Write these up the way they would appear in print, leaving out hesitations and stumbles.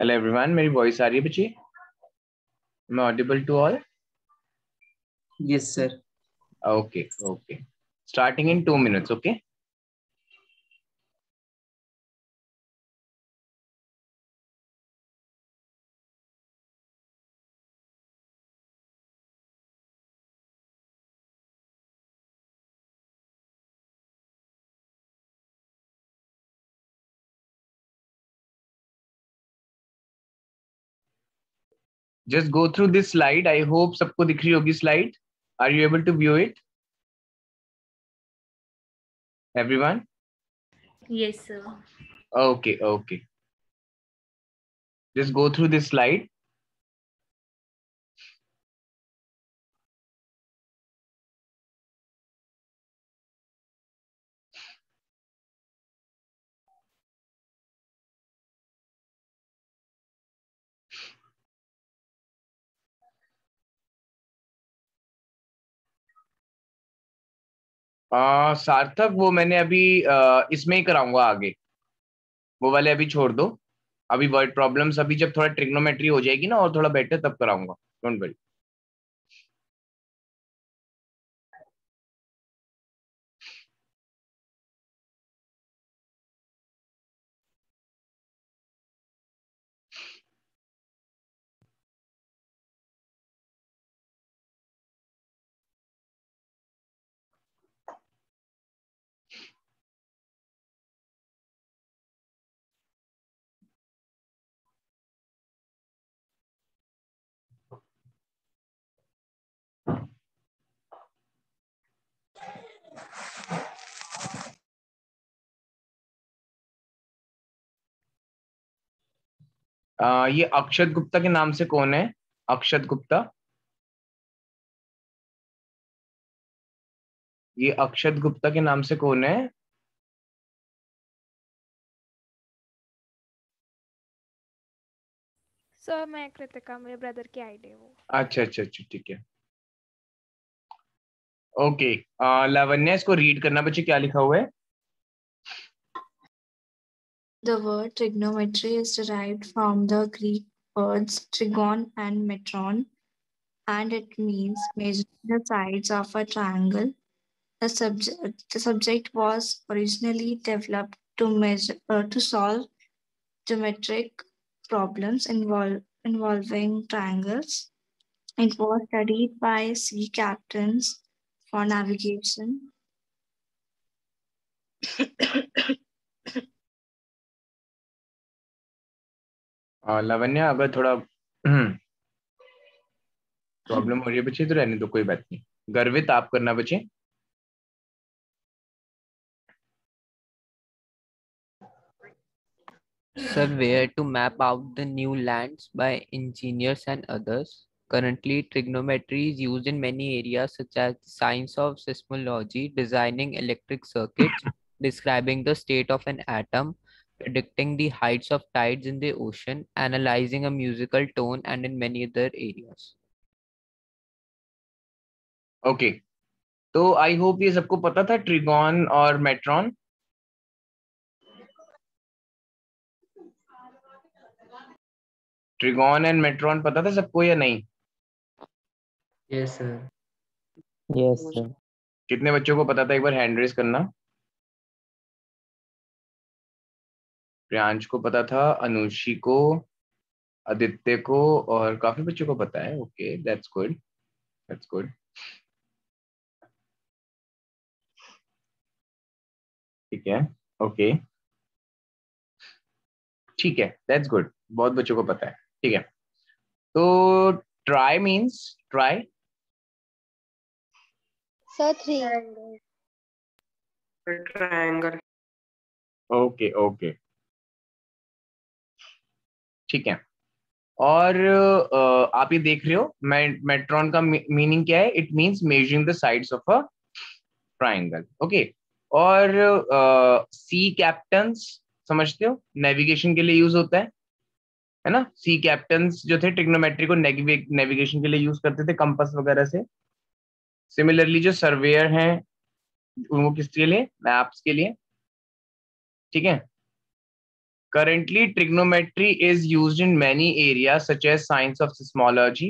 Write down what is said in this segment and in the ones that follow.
Hello everyone, मेरी voice आ रही है बच्ची? मैं audible to all? Yes, sir. Okay okay, starting in 2 minutes. Okay, just go through this slide. I hope सबको दिख रही होगी slide. Are you able to view it, everyone? Yes, sir. Okay, okay. Just go through this slide. सार्थक, वो मैंने अभी इसमें ही कराऊंगा आगे, वो वाले अभी छोड़ दो. अभी वर्ड प्रॉब्लम्स अभी जब थोड़ा ट्रिग्नोमेट्री हो जाएगी ना और थोड़ा बेटर तब कराऊंगा. Don't worry. ये अक्षत गुप्ता के नाम से कौन है? अक्षत गुप्ता, ये अक्षत गुप्ता के नाम से कौन है? सर मैं कृतिका, मेरे ब्रदर की आईडी है वो. अच्छा अच्छा अच्छा, ठीक है. ओके, लावण्या, इसको रीड करना बच्चे, क्या लिखा हुआ है? The word trigonometry is derived from the Greek words trigon and metron, and it means measuring the sides of a triangle. The subject was originally developed to solve geometric problems involving triangles. It was studied by sea captains for navigation. लावण्य, अगर थोड़ा problem हो रही है बच्चे तो रहने दो, कोई बात नहीं। गर्वित आप करना बच्चे। Surveyor to map out the new lands by engineers and others. Currently, trigonometry is used in many areas such as the science of seismology, designing electric circuits, describing the state of an atom, predicting the heights of tides in the ocean, analyzing a musical tone, and in many other areas. Okay, तो I hope ये सबको पता था ट्रिगोन और मेट्रॉन। ट्रिगोन and मेट्रॉन पता था सबको या नहीं? Yes, sir. Yes, sir. कितने बच्चों को पता था? एक बार हैंड रेज करना। प्रियांश को पता था, अनुषी को, आदित्य को, और काफी बच्चों को पता है। Okay, that's good, that's good. ठीक है, ओके, ठीक है, दैट्स गुड, बहुत बच्चों को पता है। ठीक है, तो try means try. Sir, 3. Triangle. Okay okay, ठीक है। और आप ये देख रहे हो मेट्रॉन का मीनिंग क्या है? It means measuring the sides of a triangle. Okay, और सी कैप्टन्स समझते हो, नेविगेशन के लिए यूज होता है ना? सी कैप्टन्स जो थे ट्रिग्नोमेट्री को नेविगेशन के लिए यूज करते थे, कंपास वगैरह से। सिमिलरली जो सर्वेयर हैं वो किसके लिए? मैप्स के लिए। ठीक है। Currently, trigonometry is used in many areas such as science of seismology,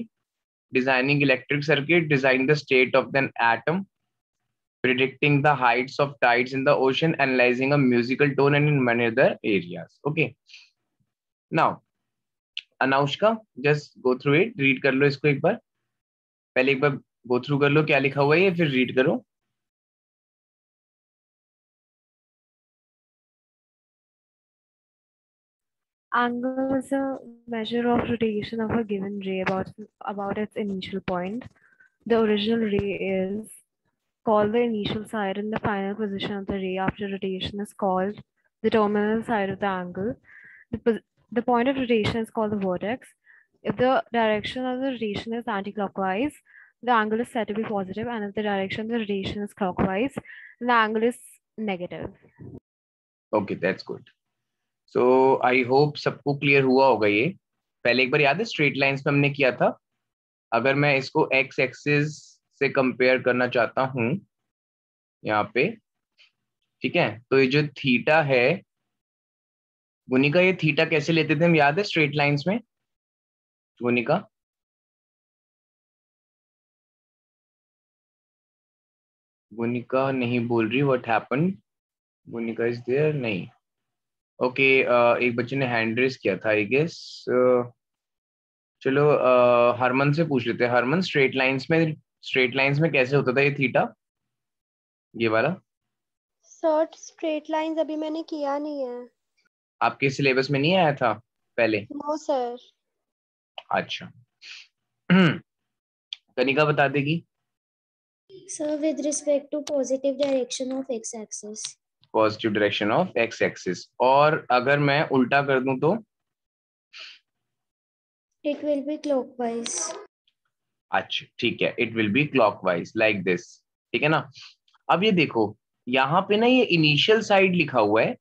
designing electric circuit, designing the state of an atom, predicting the heights of tides in the ocean, analyzing a musical tone, and in many other areas. Okay. Now, Anushka, just go through it. Read कर लो इसको एक बार। पहले एक बार go through कर लो क्या लिखा हुआ है ये, फिर read करो। Angle is a measure of rotation of a given ray about its initial point. The original ray is called the initial side, and the final position of the ray after rotation is called the terminal side of the angle. The point of rotation is called the vertex. If the direction of the rotation is anti-clockwise, the angle is said to be positive, and if the direction of the rotation is clockwise, the angle is negative. Okay, that's good. So I hope सबको clear हुआ होगा ये। पहले एक बार याद है straight lines में हमने किया था। अगर मैं इसको एक्स एक्सिस से कंपेयर करना चाहता हूं यहाँ पे, ठीक है, तो ये जो थीटा है, गुनिका, ये थीटा कैसे लेते थे हम, याद है स्ट्रेट लाइंस में? गुनिका, गुनिका नहीं बोल रही, what happened? Gunika is there? नहीं। ओके, एक बच्चे ने हैंड रेस किया था आई गेस। चलो हरमन से पूछ लेते हैं। हरमन, स्ट्रेट लाइंस में कैसे होता था ये थीटा, ये वाला? सर, स्ट्रेट लाइंस अभी मैंने किया नहीं है। आपके सिलेबस में नहीं आया था पहले? No sir. अच्छा। कनिका बता देगी। Sir, with respect to positive direction of x-axis. Positive direction of x axis. और अगर मैं उल्टा कर दूं तो? It will be clockwise. अच्छा, ठीक है, it will be clockwise like this. ठीक है ना? अब ये देखो, यहाँ पे ना ये इनिशियल साइड लिखा हुआ है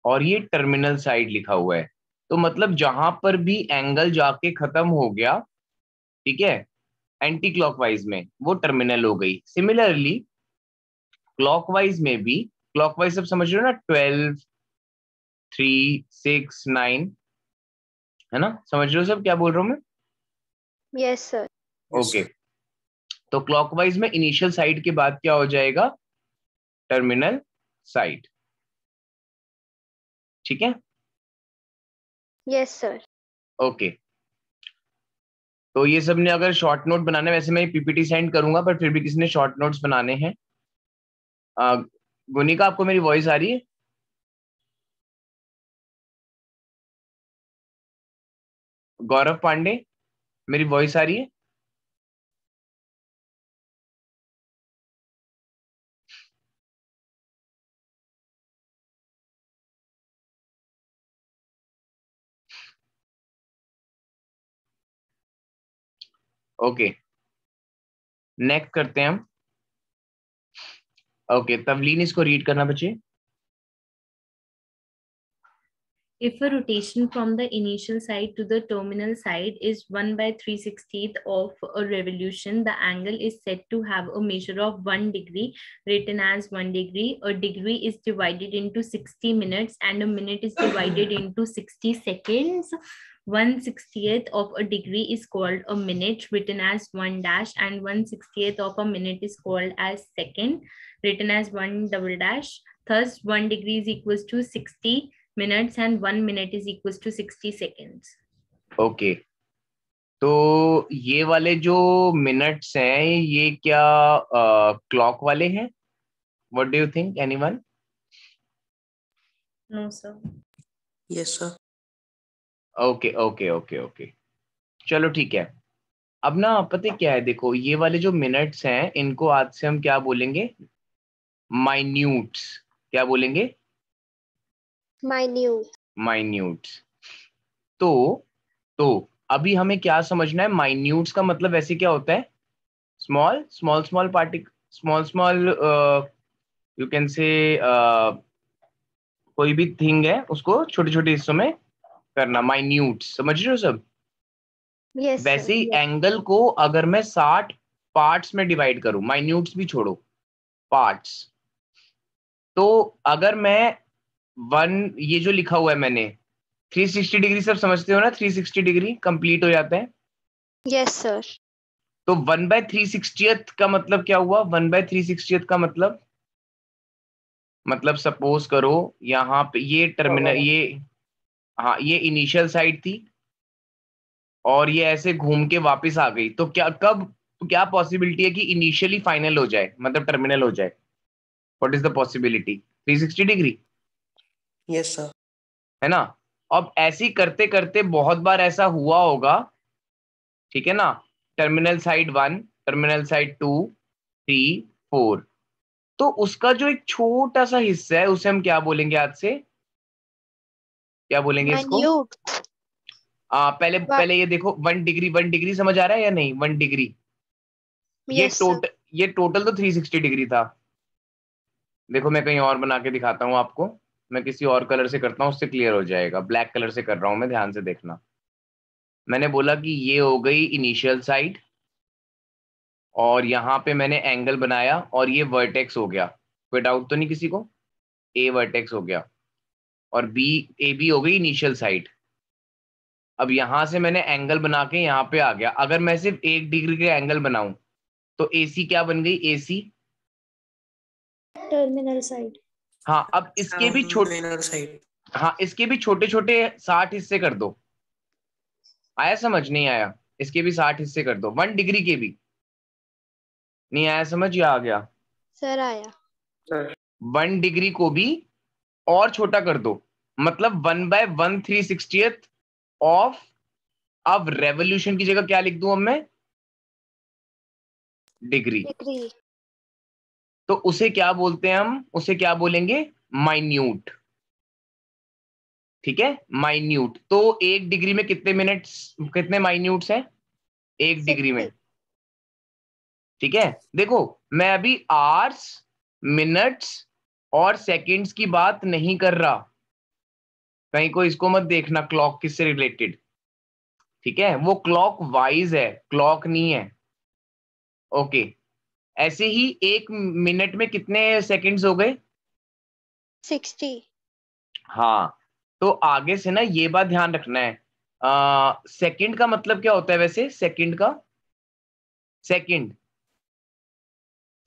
और ये टर्मिनल साइड लिखा हुआ है, तो मतलब जहां पर भी एंगल जाके खत्म हो गया, ठीक है, एंटी क्लॉकवाइज में, वो टर्मिनल हो गई। सिमिलरली क्लॉकवाइज में भी, क्लॉकवाइज सब समझ रहे हो ना, 12, 369, है ना? समझ रहे हो सब क्या बोल रहा हूँ मैं? Yes sir. ओके, तो क्लॉकवाइज में इनिशियल साइड के बाद क्या हो जाएगा? Terminal side. ठीक है, यस सर। ओके। तो ये सब ने अगर शॉर्ट नोट बनाने, वैसे मैं पीपीटी सेंड करूंगा, पर फिर भी किसी ने शॉर्ट नोट्स बनाने हैं। गुनिका, आपको मेरी वॉइस आ रही है? गौरव पांडे, मेरी वॉइस आ रही है? ओके, नेक्स्ट करते हैं हम। ओके, तवलीन इसको रीड करना बच्चे। If a rotation from the initial side to the terminal side is 1 by 3/60th of a revolution, the angle is said to have a measure of 1 degree, written as 1 degree. A degree is divided into 60 minutes and a minute is divided into 60 seconds. 1/60th of a degree is called a minute, written as 1 dash, and 1/60th of a minute is called as second, written as 1 double dash. Thus, 1 degree is equals to 60 minutes and 1 minute is equals to 60 seconds. Okay, तो ये वाले जो minutes हैं ये क्या clock वाले हैं? What do you think, anyone? No, sir. Yes, sir. Okay okay okay okay, चलो ठीक है। अब ना पता है क्या है, देखो ये वाले जो मिनट्स हैं इनको आज से हम क्या बोलेंगे? माइन्यूट्स। क्या बोलेंगे? माइन्यूट। माइन्यूट्स। तो अभी हमें क्या समझना है? माइन्यूट्स का मतलब वैसे क्या होता है? Small small small particle, small small, you can say कोई भी थिंग है उसको छोटे छोटे हिस्सों में करना, माइन्यूट्स। समझ रहे हो सब? यस वैसे ही सर। एंगल को अगर मैं 60 पार्ट्स में डिवाइड करूं, माइन्यूट्स भी छोड़ो, पार्ट्स, तो अगर मैं वन, ये जो लिखा हुआ है मैंने 360 डिग्री, सब समझते हो ना? 360 डिग्री कंप्लीट हो जाता है। Yes sir. तो 1/360th का मतलब क्या हुआ? 1/360th का मतलब सपोज करो यहाँ पे ये टर्मिनल, ये, हाँ, ये इनिशियल साइड थी और ये ऐसे घूम के वापस आ गई, तो क्या कब, तो क्या पॉसिबिलिटी है कि इनिशियली फाइनल हो जाए, मतलब टर्मिनल हो जाए? What is the possibility? 360 degree, Yes, sir. है ना? अब ऐसे ही करते करते बहुत बार ऐसा हुआ होगा, ठीक है ना? टर्मिनल साइड 1, टर्मिनल साइड 2, 3, 4, तो उसका जो एक छोटा सा हिस्सा है उसे हम क्या बोलेंगे आज से? क्या बोलेंगे इसको? माइन्यूट। पहले पहले ये देखो, 1 डिग्री, 1 डिग्री समझ आ रहा है या नहीं? 1 डिग्री, यस सर। ये टोटल तो 360 डिग्री था। देखो मैं कहीं और बना के दिखाता हूँ आपको, मैं किसी और कलर से करता हूँ, उससे क्लियर हो जाएगा। ब्लैक कलर से कर रहा हूँ मैं, ध्यान से देखना। मैंने बोला कि ये हो गई इनिशियल साइड, और यहाँ पे मैंने एंगल बनाया और ये वर्टेक्स हो गया। कोई डाउट तो नहीं किसी को? ए वर्टेक्स हो गया और बी, ए बी हो गई इनिशियल साइड। अब यहां से मैंने एंगल बना के यहाँ पे आ गया। अगर मैं सिर्फ 1 डिग्री के एंगल बनाऊं तो एसी क्या बन गई? AC, terminal side. हाँ। अब इसके भी छोटे, Terminal side. हाँ, इसके भी छोटे छोटे 60 हिस्से कर दो। आया समझ? नहीं आया? इसके भी 60 हिस्से कर दो, 1 डिग्री के भी। नहीं आया समझ या आ गया? सर आया। Sir. 1 डिग्री को भी और छोटा कर दो, मतलब 1/1/360th ऑफ, अब रेवोल्यूशन की जगह क्या लिख दूं अब मैं? डिग्री। डिग्री। तो उसे क्या बोलते हैं हम? उसे क्या बोलेंगे? माइन्यूट। ठीक है, माइन्यूट। तो 1 डिग्री में कितने मिनट्स, कितने माइन्यूट्स हैं 1 डिग्री में? 60। ठीक है, देखो मैं अभी आवर्स, मिनट्स और सेकंड्स की बात नहीं कर रहा, कहीं को इसको मत देखना क्लॉक किससे रिलेटेड। ठीक है, वो क्लॉक वाइज है, क्लॉक नहीं है। ओके, ऐसे ही 1 मिनट में कितने सेकंड्स हो गए? 60। हाँ, तो आगे से ना ये बात ध्यान रखना है, सेकंड का मतलब क्या होता है वैसे? सेकंड का, सेकंड,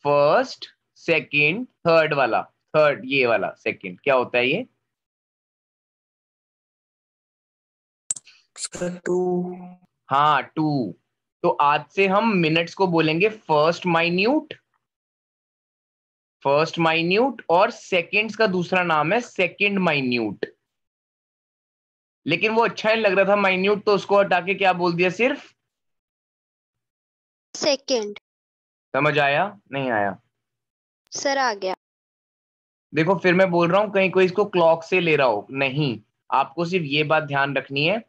फर्स्ट, सेकंड, थर्ड वाला, थर्ड ये वाला सेकंड क्या होता है ये? सर 2। हाँ 2। तो आज से हम मिनट्स को बोलेंगे फर्स्ट माइन्यूट, फर्स्ट माइन्यूट, और सेकंड्स का दूसरा नाम है सेकंड माइन्यूट। लेकिन वो अच्छा नहीं लग रहा था माइन्यूट, तो उसको हटा के क्या बोल दिया? सिर्फ सेकंड। समझ आया? नहीं आया? सर आ गया। देखो फिर मैं बोल रहा हूं, कहीं कोई इसको क्लॉक से ले रहा हो, नहीं। आपको सिर्फ ये बात ध्यान रखनी है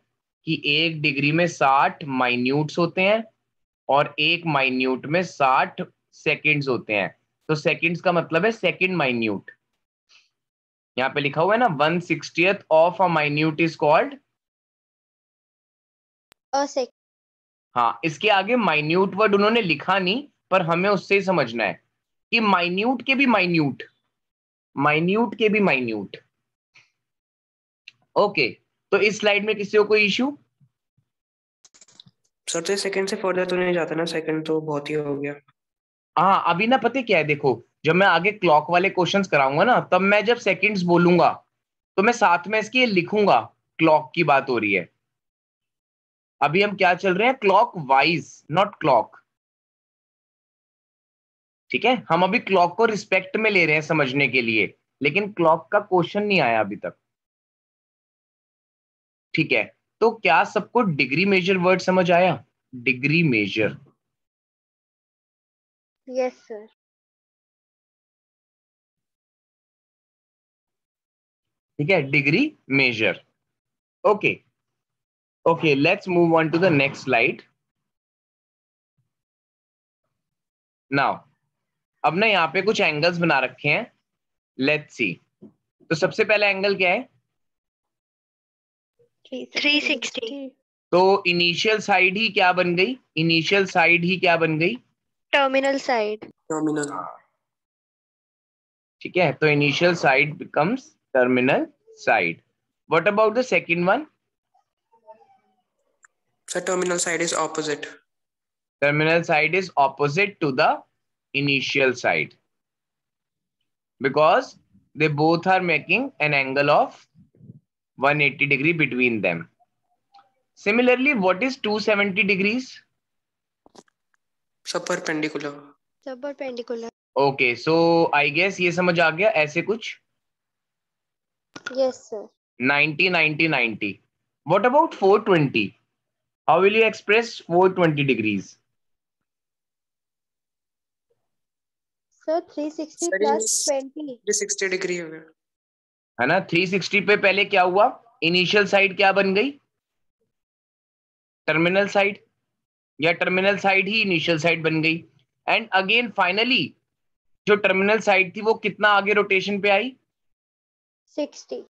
कि 1 डिग्री में 60 माइन्यूट्स होते हैं और 1 माइन्यूट में 60 सेकेंड्स होते हैं। तो सेकेंड्स का मतलब है सेकेंड माइन्यूट। यहाँ पे लिखा हुआ है ना, 1/60th of a minute is called. Second. हाँ, इसके आगे माइन्यूट वर्ड उन्होंने लिखा नहीं, पर हमें उससे ही समझना है कि माइन्यूट के भी माइन्यूट, माइन्यूट के भी माइन्यूट। ओके, तो इस स्लाइड में किसी को कोई इश्यू? सर तो सेकंड से फर्दर तो नहीं जाता ना, सेकंड तो बहुत ही हो गया। हाँ, अभी ना पता है क्या है, देखो जब मैं आगे क्लॉक वाले क्वेश्चंस कराऊंगा ना, तब मैं जब सेकंड्स बोलूंगा तो मैं साथ में इसके लिखूंगा क्लॉक की बात हो रही है। अभी हम क्या चल रहे हैं? Clock wise, not clock. ठीक है, हम अभी क्लॉक को रिस्पेक्ट में ले रहे हैं समझने के लिए, लेकिन क्लॉक का क्वेश्चन नहीं आया अभी तक। ठीक है, तो क्या सबको डिग्री मेजर वर्ड समझ आया? Degree major. Yes sir. ठीक है, degree major. Okay okay, let's move on to the next slide now. अब ना यहाँ पे कुछ एंगल्स बना रखे हैं, लेट्स सी। तो सबसे पहला एंगल क्या है? 360। तो इनिशियल साइड ही क्या बन गई? इनिशियल साइड ही क्या बन गई? Terminal side. नॉमिनल। ठीक है, तो initial side becomes terminal side. What about the second one? Sir terminal side is opposite. Terminal side is opposite to the initial side because they both are making an angle of 180 degree between them. Similarly, what is 270 degrees? सब perpendicular. सब perpendicular. Okay, so I guess ये समझ आ गया ऐसे कुछ। Yes sir. 90 90 90. What about 420? How will you express 420 degrees? Sir 360 sir plus 20। 360 degree हो गया। है ना, 360 पे पहले क्या हुआ? इनिशियल साइड क्या बन गई? टर्मिनल साइड, या टर्मिनल साइड ही इनिशियल साइड बन गई। एंड अगेन फाइनली जो टर्मिनल साइड थी वो कितना आगे रोटेशन पे आई? 60।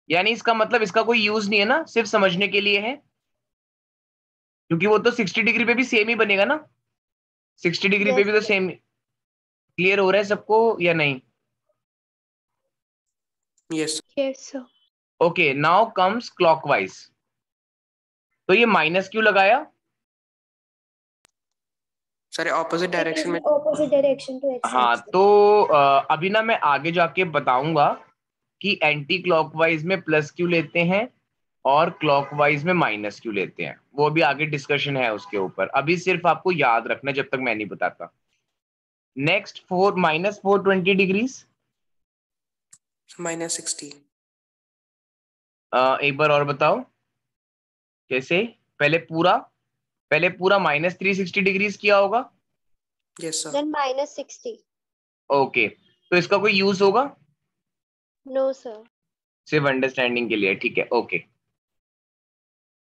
यानी इसका मतलब इसका कोई यूज नहीं है ना, सिर्फ समझने के लिए है, क्योंकि वो तो 60 डिग्री पे भी सेम ही बनेगा ना। 60 डिग्री पे यस भी तो सेम। क्लियर हो रहा है सबको या नहीं? Yes. Yes sir. Okay, now comes clockwise. तो ये माइनस क्यों लगाया? सर ऑपोजिट डायरेक्शन में। Opposite direction to x हाँ, axis. तो अभी ना मैं आगे जाके बताऊंगा कि एंटी क्लॉकवाइज में प्लस क्यों लेते हैं और क्लॉकवाइज में माइनस क्यों लेते हैं। वो भी आगे डिस्कशन है उसके ऊपर, अभी सिर्फ आपको याद रखना जब तक मैं नहीं बताता। Next, -420 degrees. -60। एक बार और बताओ कैसे? पहले पूरा -360 डिग्रीज किया होगा। Yes sir. देन -60। ओके, तो इसका कोई यूज होगा? No sir. सिर्फ अंडरस्टैंडिंग के लिए, ठीक है। ओके,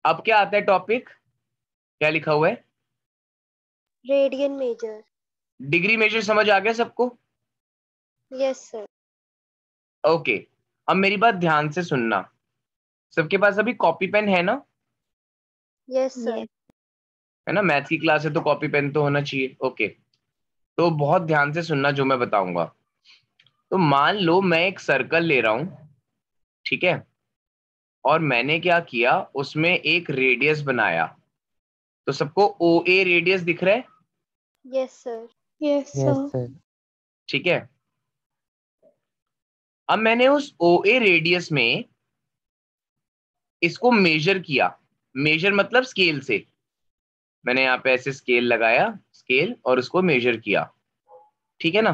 अब क्या आता है टॉपिक? क्या लिखा हुआ है? Radian major. डिग्री मेजर समझ आ गया सबको? Yes sir. ओके, अब मेरी बात ध्यान से सुनना। सबके पास अभी कॉपी पेन है ना? Yes sir. है ना, मैथ की क्लास है तो कॉपी पेन तो होना चाहिए। ओके, तो बहुत ध्यान से सुनना जो मैं बताऊंगा। तो मान लो मैं एक सर्कल ले रहा हूं, ठीक है, और मैंने क्या किया, उसमें एक रेडियस बनाया। तो सबको ओ ए रेडियस दिख रहा है? Yes sir. Yes, Yes, sir. sir. ठीक है। अब मैंने उस ओ ए रेडियस में इसको मेजर किया। मेजर मतलब स्केल से। मैंने यहाँ पे ऐसे स्केल लगाया, स्केल, और उसको मेजर किया। ठीक है ना?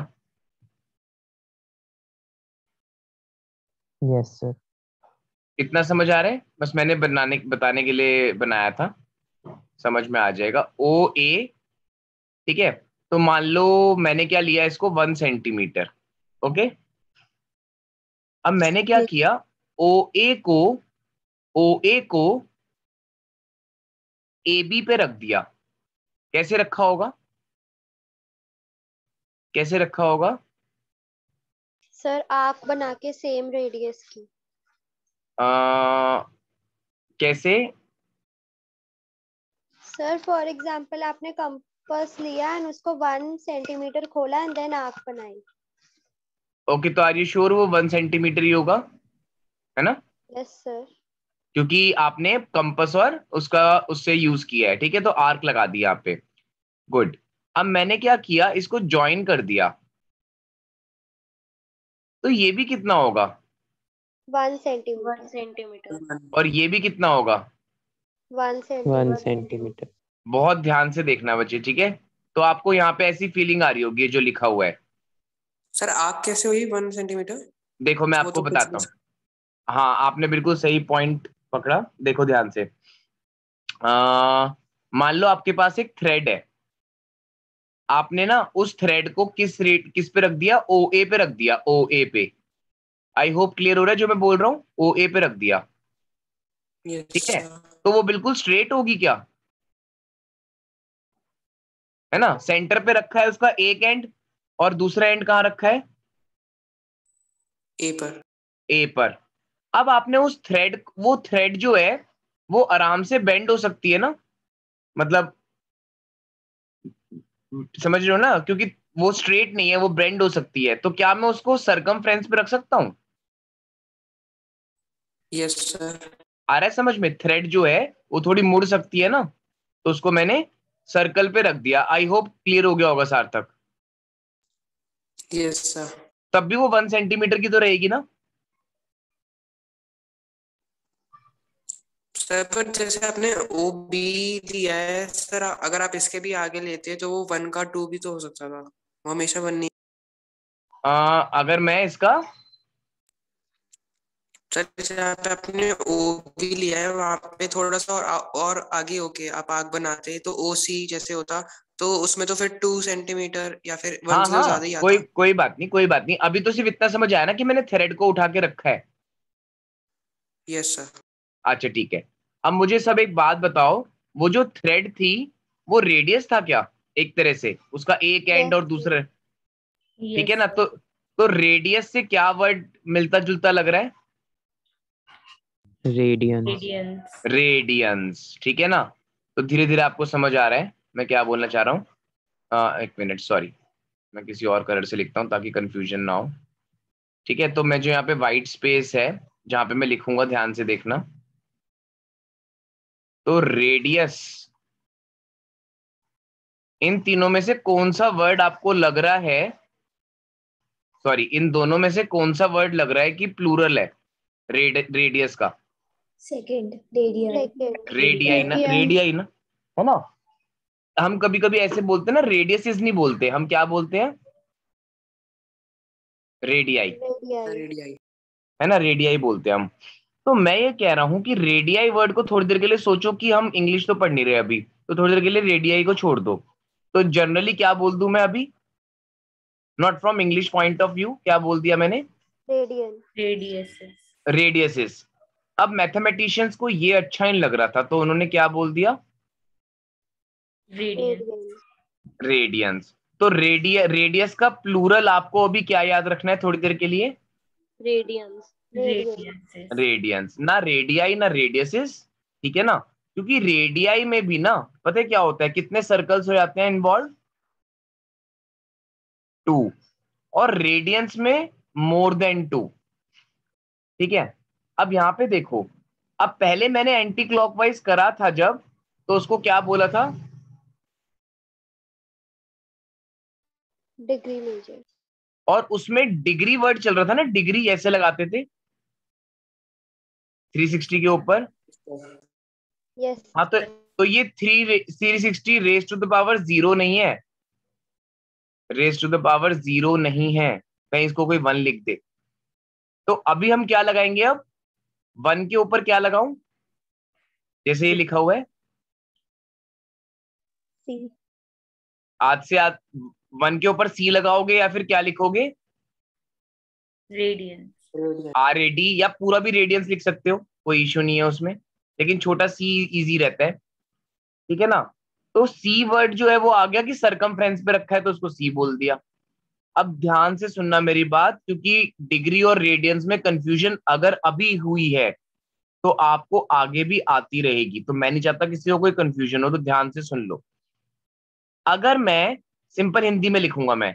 Yes, sir. इतना समझ आ रहा है? बस मैंने बताने के लिए बनाया था, समझ में आ जाएगा। ओ ए, ठीक है। तो मान लो मैंने क्या लिया इसको, 1 सेंटीमीटर। ओके। अब मैंने क्या Yes. किया, ओ ए को ओ ए को ए बी पे रख दिया। कैसे रखा होगा? कैसे रखा होगा? सर आर्क बना के सेम रेडियस की। आ, कैसे? सर फॉर एग्जांपल आपने कंपास लिया एंड उसको 1 सेंटीमीटर खोला एंड देन आर्क बनाई। ओके, तो आर यू श्योर वो 1 सेंटीमीटर ही होगा, है ना? Yes sir. क्योंकि आपने कंपास और उसका उससे यूज किया है, ठीक है, तो आर्क लगा दिया आप पे। गुड। अब मैंने क्या किया, इसको ज्वाइन कर दिया। तो ये भी कितना होगा? 1 सेंटीमीटर। और ये भी कितना होगा? 1 1 सेंटीमीटर। centimeter. बहुत ध्यान से देखना बच्चे, ठीक है। तो आपको यहाँ पे ऐसी फीलिंग आ रही होगी जो लिखा हुआ है। सर आग कैसे हुई 1 सेंटीमीटर? देखो मैं वो आपको तो कुछ बताता हूँ। हाँ, आपने बिल्कुल सही पॉइंट पकड़ा। देखो ध्यान से। मान लो आपके पास एक थ्रेड है। आपने ना उस थ्रेड को किस पे रख दिया, ओ ए पे रख दिया, ओ ए पे। आई होप क्लियर हो रहा है जो मैं बोल रहा हूँ, ओ ए पे रख दिया। यस ठीक है। सर। तो वो बिल्कुल स्ट्रेट होगी क्या? है ना? सेंटर पे रखा है उसका एक एंड, और दूसरा एंड कहाँ रखा है? ए पर। ए पर। अब आपने उस थ्रेड, वो थ्रेड जो है वो आराम से बेंड हो सकती है ना, मतलब समझ रहे हो ना, क्योंकि वो स्ट्रेट नहीं है, वो बेंड हो सकती है। तो क्या मैं उसको सरकमफ्रेंस पे रख सकता हूँ? Yes sir. आ रहा है समझ में? थ्रेड जो है वो थोड़ी मुड़ सकती है ना, तो उसको मैंने सर्कल पे रख दिया। आई होप क्लियर हो गया होगा सार्थक। Yes sir. तब भी वो 1 सेंटीमीटर की तो रहेगी ना? सर पर जैसे आपने ओ बी दिया है सर, अगर आप इसके भी आगे लेते तो वो 1 का 2 भी तो हो सकता था, वो हमेशा 1 नहीं। अगर मैं इसका, सर जैसे यहाँ पे आपने ओ बी लिया है, वहां पे थोड़ा सा और आगे होके आप आग बनाते तो ओ सी जैसे होता, तो उसमें तो फिर 2 सेंटीमीटर या फिर 1 हाँ से तो हाँ, ज्यादा ही कोई आता। कोई बात नहीं, कोई बात नहीं। अभी तो सिर्फ इतना समझ आया ना कि मैंने थ्रेड को उठा के रखा है। Yes sir. अच्छा ठीक है। अब मुझे सब एक बात बताओ, वो जो थ्रेड थी वो रेडियस था क्या? एक तरह से उसका एक एंड यस और दूसरा, ठीक है यस ना? सर। तो रेडियस से क्या वर्ड मिलता जुलता लग रहा है? Radians. रेडियंस। रेडियंस, ठीक है ना? तो धीरे धीरे आपको समझ आ रहा है मैं क्या बोलना चाह रहा हूँ। एक मिनट, सॉरी, मैं किसी और कलर से लिखता हूँ ताकि कंफ्यूजन ना हो। ठीक है, तो मैं जो यहाँ पे वाइट स्पेस है जहां पे मैं लिखूंगा, ध्यान से देखना। तो रेडियस, इन तीनों में से कौन सा वर्ड आपको लग रहा है, सॉरी, इन दोनों में से कौन सा वर्ड लग रहा है कि प्लूरल है रेडियस का? Second, radii. सेकंड। रेडियाई ना, Radii. रेडियाई ना, है ना? हम कभी कभी ऐसे बोलते हैं ना, रेडियसिस नहीं बोलते, हम क्या बोलते हैं? Radii, radii. रेडियाई। है ना? रेडियाई बोलते हैं हम। तो मैं ये कह रहा हूं कि रेडियाई वर्ड को थोड़ी देर के लिए सोचो कि हम इंग्लिश तो पढ़ नहीं रहे अभी, तो थोड़ी देर के लिए रेडियाई को छोड़ दो। तो जनरली क्या बोल दूं मैं अभी, not from English point of view, क्या बोल दिया मैंने? रेडियन। रेडियसेस। रेडियसिस। अब मैथमेटिशियंस को ये अच्छा नहीं लग रहा था, तो उन्होंने क्या बोल दिया? रेडियन। रेडियन। रेडियंस। तो रेडियस का प्लूरल आपको अभी क्या याद रखना है थोड़ी देर के लिए? रेडियंस। रेडियन। रेडियसेस। रेडियंस, ना रेडियाई ना रेडियसिस, ठीक है ना? क्योंकि रेडियाई में भी ना, पता है क्या होता है, कितने सर्कल्स हो जाते हैं इन्वॉल्व? 2। और रेडियंस में मोर देन 2, ठीक है? अब यहाँ पे देखो, अब पहले मैंने एंटी क्लॉकवाइज करा था जब, तो उसको क्या बोला था? Degree major. और उसमें डिग्री वर्ड चल रहा था ना, डिग्री ऐसे लगाते थे 360 के ऊपर। यस हाँ, तो ये 360 रेज टू द पावर 0 नहीं है, रेज टू द पावर 0 नहीं है, कहीं इसको कोई 1 लिख दे। तो अभी हम क्या लगाएंगे? अब 1 के ऊपर क्या लगाऊं? जैसे ये लिखा हुआ है, सी। आज से आज 1 के ऊपर सी लगाओगे या फिर क्या लिखोगे? रेडियंस। RAD, या पूरा भी रेडियंस लिख सकते हो, कोई इश्यू नहीं है उसमें, लेकिन छोटा सी इजी रहता है, ठीक है ना? तो सी वर्ड जो है वो आ गया कि सरकमफ्रेंस पे रखा है तो उसको सी बोल दिया। अब ध्यान से सुनना मेरी बात, क्योंकि डिग्री और रेडियंस में कंफ्यूजन अगर अभी हुई है तो आपको आगे भी आती रहेगी, तो मैं नहीं चाहता किसी को कोई कंफ्यूजन हो, तो ध्यान से सुन लो। अगर मैं सिंपल हिंदी में लिखूंगा,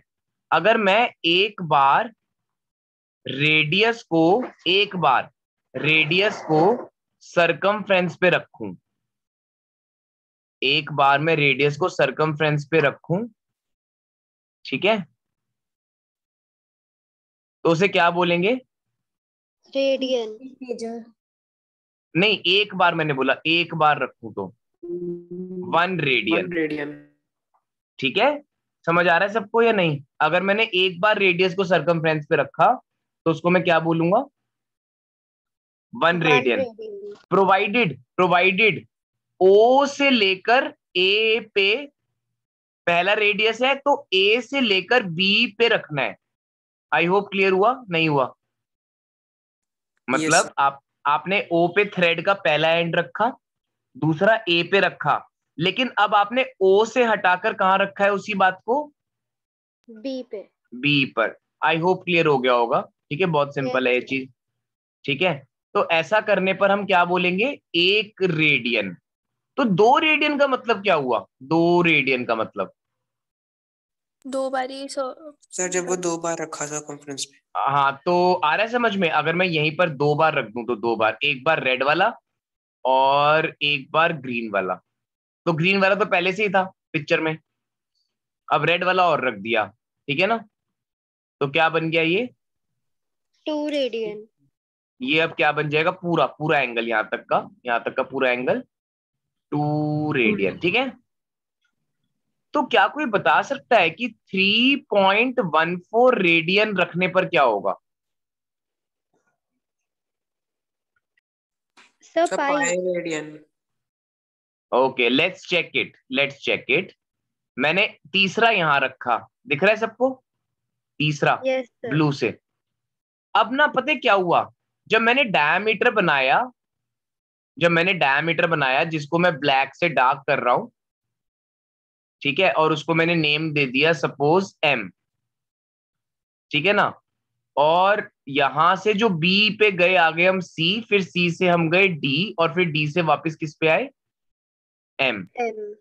अगर मैं एक बार रेडियस को सरकमफ्रेंस पे रखूं, एक बार मैं रेडियस को सरकमफ्रेंस पे रखूं, ठीक है, तो उसे क्या बोलेंगे? रेडियन। मेजर। नहीं, एक बार मैंने बोला, एक बार रखूं तो 1 रेडियन, रेडियन। ठीक है? समझ आ रहा है सबको या नहीं? अगर मैंने एक बार रेडियस को सरकमफ्रेंस पे रखा तो उसको मैं क्या बोलूंगा? 1 1 रेडियन। रेडियन। प्रोवाइडेड ओ से लेकर ए पे पहला रेडियस है, तो ए से लेकर बी पे रखना है। आई होप क्लियर हुआ, नहीं हुआ? यस मतलब आपने ओ पे थ्रेड का पहला एंड रखा, दूसरा ए पे रखा, लेकिन अब आपने ओ से हटाकर कहां रखा है उसी बात को? बी पे। बी पर। आई होप क्लियर हो गया होगा, ठीक है? बहुत सिंपल है ये यस। चीज, ठीक है? तो ऐसा करने पर हम क्या बोलेंगे? 1 रेडियन। तो 2 रेडियन का मतलब क्या हुआ? 2 रेडियन का मतलब, दो बारी सर जब वो 2 बार रखा था कॉन्फ्रेंस पे। हाँ, तो आ रहा है समझ में? अगर मैं यहीं पर 2 बार रख दूं तो 2 बार, एक बार रेड वाला और एक बार ग्रीन वाला। तो ग्रीन वाला तो पहले से ही था पिक्चर में, अब रेड वाला और रख दिया, ठीक है ना? तो क्या बन गया ये? 2 रेडियन। ये अब क्या बन जाएगा? पूरा पूरा एंगल, यहाँ तक का पूरा एंगल 2 रेडियन, ठीक है? तो क्या कोई बता सकता है कि 3.14 रेडियन रखने पर क्या होगा? Sir sir pi. Pi radian. Okay, let's check it. मैंने तीसरा यहां रखा, दिख रहा है सबको? तीसरा यस सर। ब्लू से। अब ना पता है क्या हुआ? जब मैंने डायमीटर बनाया जिसको मैं ब्लैक से डार्क कर रहा हूं, ठीक है, और उसको मैंने नेम दे दिया सपोज M, ठीक है ना? और यहां से जो B पे गए आ गए हम C, फिर C से हम गए D, और फिर D से वापस किस पे आए? M। एम।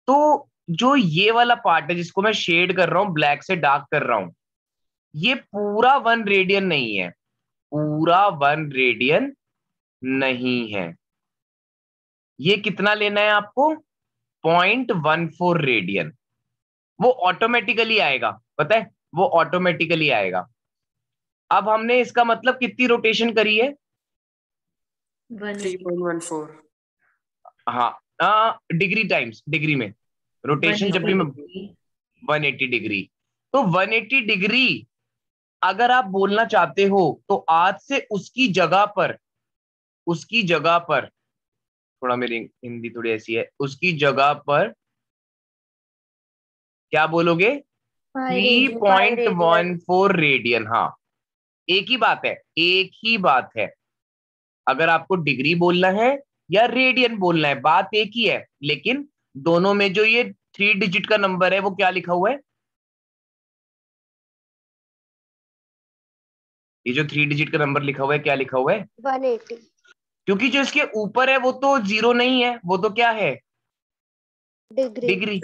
तो जो ये वाला पार्ट है जिसको मैं शेड कर रहा हूं, ब्लैक से डार्क कर रहा हूं, ये पूरा 1 रेडियन नहीं है, पूरा 1 रेडियन नहीं है। ये कितना लेना है आपको? 0.14 रेडियन। वो ऑटोमेटिकली आएगा, पता है, वो ऑटोमेटिकली आएगा। अब हमने इसका मतलब कितनी रोटेशन करी है? 3.14। हाँ, डिग्री टाइम्स डिग्री में रोटेशन जब भी मैं 180 डिग्री। तो 180 डिग्री अगर आप बोलना चाहते हो तो आज से उसकी जगह पर थोड़ा, मेरी हिंदी थोड़ी ऐसी है, उसकी जगह पर क्या बोलोगे? 3.14 रेडियन। हाँ, एक ही बात है, एक ही बात है। अगर आपको डिग्री बोलना है या रेडियन बोलना है, बात एक ही है, लेकिन दोनों में जो ये 3 डिजिट का नंबर है वो क्या लिखा हुआ है? ये जो 3 डिजिट का नंबर लिखा हुआ है, क्या लिखा हुआ है? 180। क्योंकि जो इसके ऊपर है वो तो 0 नहीं है, वो तो क्या है? डिग्री। डिग्री।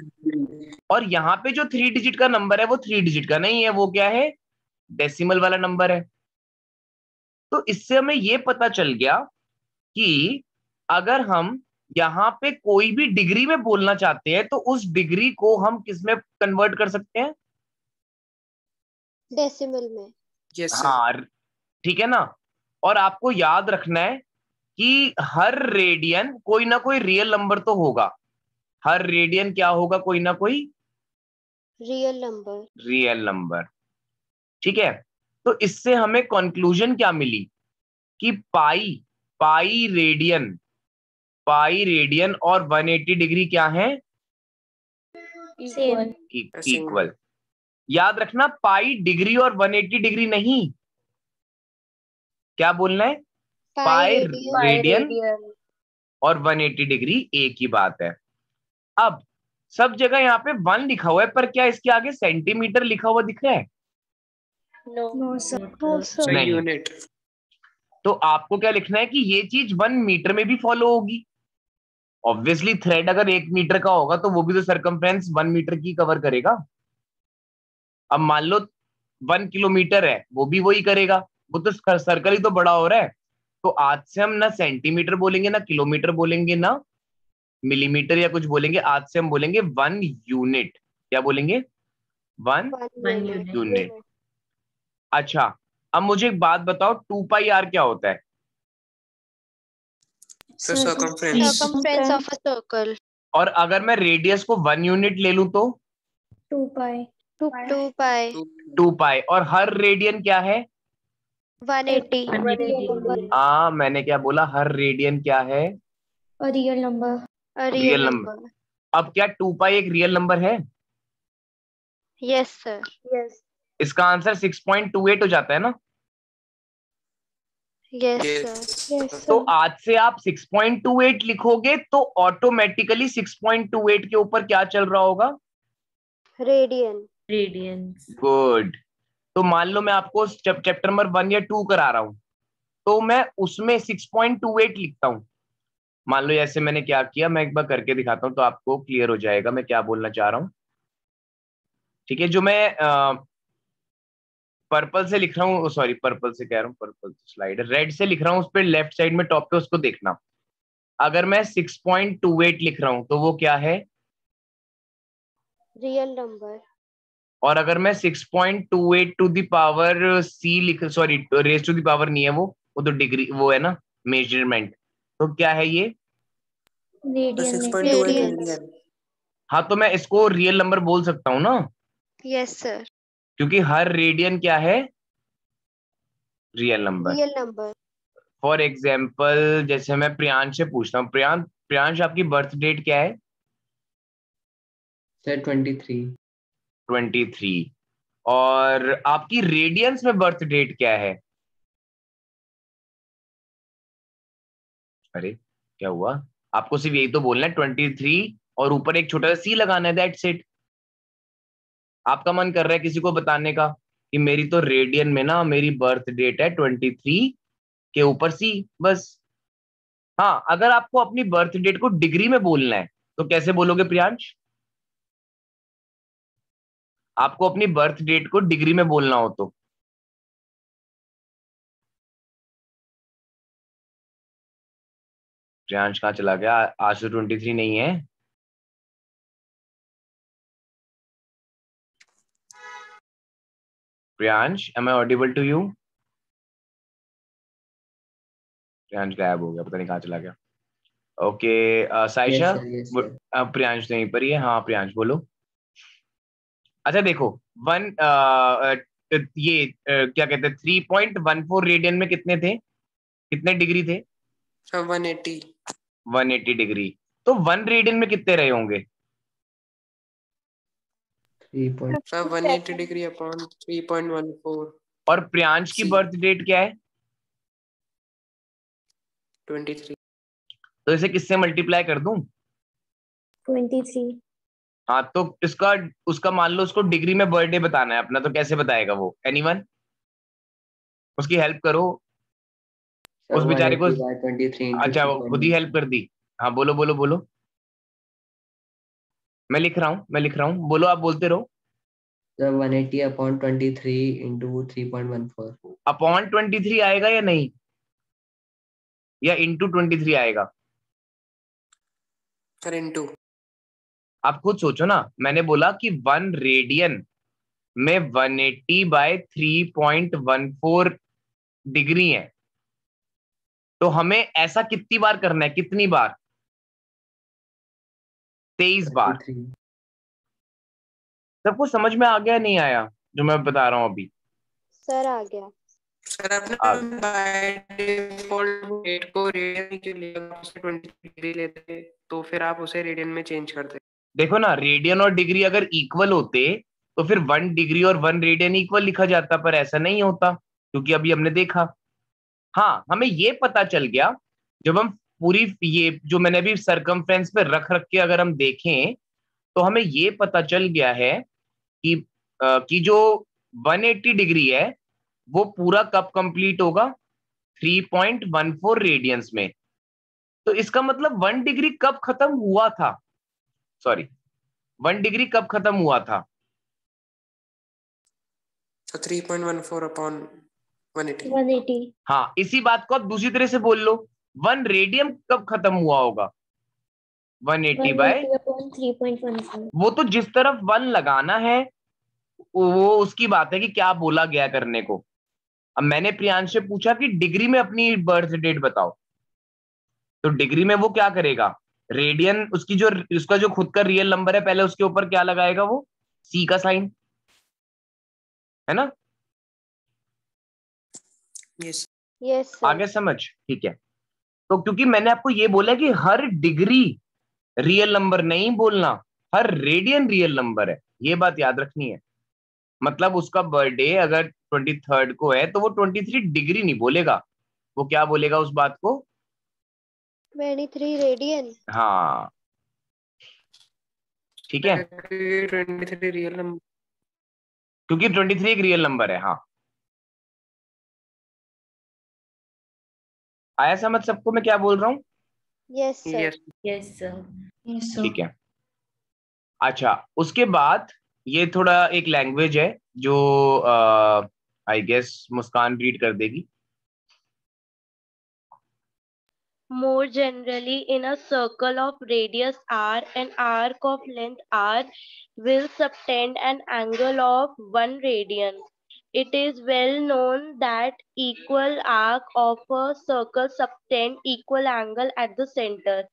और यहाँ पे जो 3 डिजिट का नंबर है वो 3 डिजिट का नहीं है, वो क्या है? डेसिमल वाला नंबर है। तो इससे हमें ये पता चल गया कि अगर हम यहाँ पे कोई भी डिग्री में बोलना चाहते हैं तो उस डिग्री को हम किस में कन्वर्ट कर सकते हैं? डेसिमल में। Yes sir. हाँ, ठीक है ना। और आपको याद रखना है कि हर रेडियन कोई ना कोई रियल नंबर तो होगा। हर रेडियन क्या होगा? कोई ना कोई रियल नंबर। Real number. ठीक है, तो इससे हमें कंक्लूजन क्या मिली कि पाई पाई रेडियन और 180 डिग्री क्या है? सेम। इक्वल। याद रखना, पाई डिग्री और 180 डिग्री नहीं। क्या बोलना है? पाई रेडियन और 180 डिग्री एक ही बात है। अब सब जगह यहाँ पे 1 लिखा हुआ है, पर क्या इसके आगे सेंटीमीटर लिखा हुआ दिख रहा है? No sir. नहीं। यूनिट। तो आपको क्या लिखना है कि ये चीज 1 मीटर में भी फॉलो होगी। ऑब्वियसली थ्रेड अगर 1 मीटर का होगा तो वो भी तो सरकमफ्रेंस 1 मीटर की कवर करेगा। अब मान लो 1 किलोमीटर है, वो भी वही करेगा। वो तो सर्कल ही तो बड़ा हो रहा है। तो आज से हम ना सेंटीमीटर बोलेंगे, ना किलोमीटर बोलेंगे, ना मिलीमीटर या कुछ बोलेंगे। आज से हम बोलेंगे 1 यूनिट। क्या बोलेंगे? 1 1 यूनिट। यूनिट। अच्छा, अब मुझे एक बात बताओ, 2 पाई आर क्या होता है? Sir circumference. Circumference of a circle. और अगर मैं रेडियस को 1 यूनिट ले लूं तो? 2 पाई। 2 पाई। 2 पाई। और हर रेडियन क्या है? 180। 180 डिग्री। मैंने क्या बोला? हर रेडियन क्या है? और real number. Real real number. Number. अब क्या 2 पाई एक रियल नंबर है? Yes sir. यस। इसका आंसर 6.28 हो जाता है ना। Yes sir. यस तो आज से आप 6.28 लिखोगे तो ऑटोमेटिकली 6.28 के ऊपर क्या चल रहा होगा? रेडियन। रेडियंस। गुड। तो मान लो मैं आपको चैप्टर नंबर 1 या 2 करा रहा हूं, तो मैं उसमें 6.28 लिखता हूं। मान लो ऐसे मैंने क्या किया, मैं एक बार करके दिखाता हूं तो आपको क्लियर हो जाएगा मैं क्या बोलना चाह रहा हूं। ठीक है, जो मैं पर्पल से लिख रहा हूँ, सॉरी पर्पल से कह रहा हूँ, पर्पल स्लाइड रेड से लिख रहा हूँ, उस पर लेफ्ट साइड में टॉप पे उसको देखना। अगर मैं 6.28 लिख रहा हूं तो वो क्या है? Real number. और अगर मैं 6.28 टू द पावर सी लिख, sorry raise to the power नहीं है वो तो डिग्री वो है ना, मेजरमेंट। तो क्या है ये? रेडियन में। 6.28 रेडियन। रेडियन। हाँ, तो मैं इसको रियल नंबर बोल सकता हूँ ना, यस सर। क्योंकि हर रेडियन क्या है? Real number. Real number. For example जैसे मैं प्रियांश से पूछता हूँ, प्रियांश आपकी बर्थ डेट क्या है? सर 23। 23। और आपकी रेडियंस में बर्थ डेट क्या है? अरे क्या हुआ? आपको सिर्फ यही तो बोलना है 23, और ऊपर एक छोटा सा सी लगाना है, दैट्स इट। आपका मन कर रहा है किसी को बताने का कि मेरी तो रेडियन में ना मेरी बर्थ डेट है 23, के ऊपर सी, बस। हाँ, अगर आपको अपनी बर्थ डेट को डिग्री में बोलना है तो कैसे बोलोगे प्रियांश? आपको अपनी बर्थ डेट को डिग्री में बोलना हो तो? प्रियांश कहाँ चला गया? आज तो 23 नहीं है। Priyansh, am I audible to you? Priyansh गायब हो गया, पता नहीं कहाँ चला गया। Okay, Saisha. Yes sir. Priyansh तो यहीं पर ही है। हाँ प्रियांश बोलो। अच्छा देखो, वन ये क्या कहते हैं, 3.14 रेडियन में कितने थे, कितने डिग्री थे? सर 180। 180 डिग्री। तो 1 रेडियन में कितने रहे होंगे? 3. Sir 180 degree upon 3.14। और प्रियांश की सी। बर्थ डेट क्या है? 23। तो इसे किससे मल्टीप्लाई कर दूं? 23। हाँ, तो इसका उसका मान लो उसको डिग्री में बर्थडे बताना है अपना, तो कैसे बताएगा वो? एनीवन उसकी हेल्प करो सर उस बेचारे को। 180/23 into अच्छा, वो खुद ही 3.14। हेल्प कर दी। हाँ बोलो बोलो बोलो। मैं लिख रहा हूँ, मैं लिख रहा हूँ, बोलो, आप बोलते रहो। Sir 180/23 into 3.14। अपॉन 23 आएगा या नहीं? या इंटू 23 आएगा? Sir into. आप खुद सोचो ना, मैंने बोला कि 1 रेडियन में 180/3.14 डिग्री है, तो हमें ऐसा कितनी बार करना है, कितनी बार? 23 बार। 33। सबको समझ में आ गया नहीं आया जो मैं बता रहा हूं अभी? सर आ गया। सर आपने आ, बाय डिफॉल्ट रेट को रेडियन के लिए 23 डिग्री लेते, तो फिर आप उसे रेडियन में चेंज करते। देखो ना, रेडियन और डिग्री अगर इक्वल होते तो फिर 1 डिग्री और 1 रेडियन इक्वल लिखा जाता, पर ऐसा नहीं होता क्योंकि अभी हमने देखा। हाँ, हमें ये पता चल गया जब हम पूरी ये जो मैंने अभी सरकमफ्रेंस पे रख रख के अगर हम देखें, तो हमें ये पता चल गया है कि कि जो 180 डिग्री है वो पूरा कब कंप्लीट होगा? 3.14 रेडियंस में। तो इसका मतलब 1 डिग्री कब खत्म हुआ था? सॉरी, 1 डिग्री कब खत्म हुआ था? तो 3.14 अपॉन 180। 180 हाँ, इसी बात को आप दूसरी तरह से बोल लो, 1 रेडियन कब खत्म हुआ होगा? 180/, 180 upon 3.14 वो तो जिस तरफ 1 लगाना है वो उसकी बात है कि क्या बोला गया करने को। अब मैंने प्रियांश से पूछा कि डिग्री में अपनी बर्थ डेट बताओ, तो डिग्री में वो क्या करेगा? रेडियन, उसकी जो उसका जो खुद का रियल नंबर है, पहले उसके ऊपर क्या लगाएगा? वो सी का साइन, है ना? Yes yes sir. आगे समझ? ठीक है। तो क्योंकि मैंने आपको ये बोला कि हर डिग्री रियल नंबर नहीं बोलना, हर रेडियन रियल नंबर है, ये बात याद रखनी है। मतलब उसका बर्थडे अगर 23rd को है तो वो 23 डिग्री नहीं बोलेगा, वो क्या बोलेगा उस बात को? 23 रेडियन। हाँ, ठीक है, 23 रियल नंबर। क्योंकि 23 एक रियल नंबर है। हाँ, आया समझ सबको मैं क्या बोल रहा हूँ? Yes sir. Yes yes sir. ठीक है। अच्छा, उसके बाद ये थोड़ा एक लैंग्वेज है जो आई गेस मुस्कान रीड कर देगी। More generally, in a circle of radius r, an arc of length r will subtend an angle of 1 radian. It is well known that equal arc of a circle subtend equal angle at the center.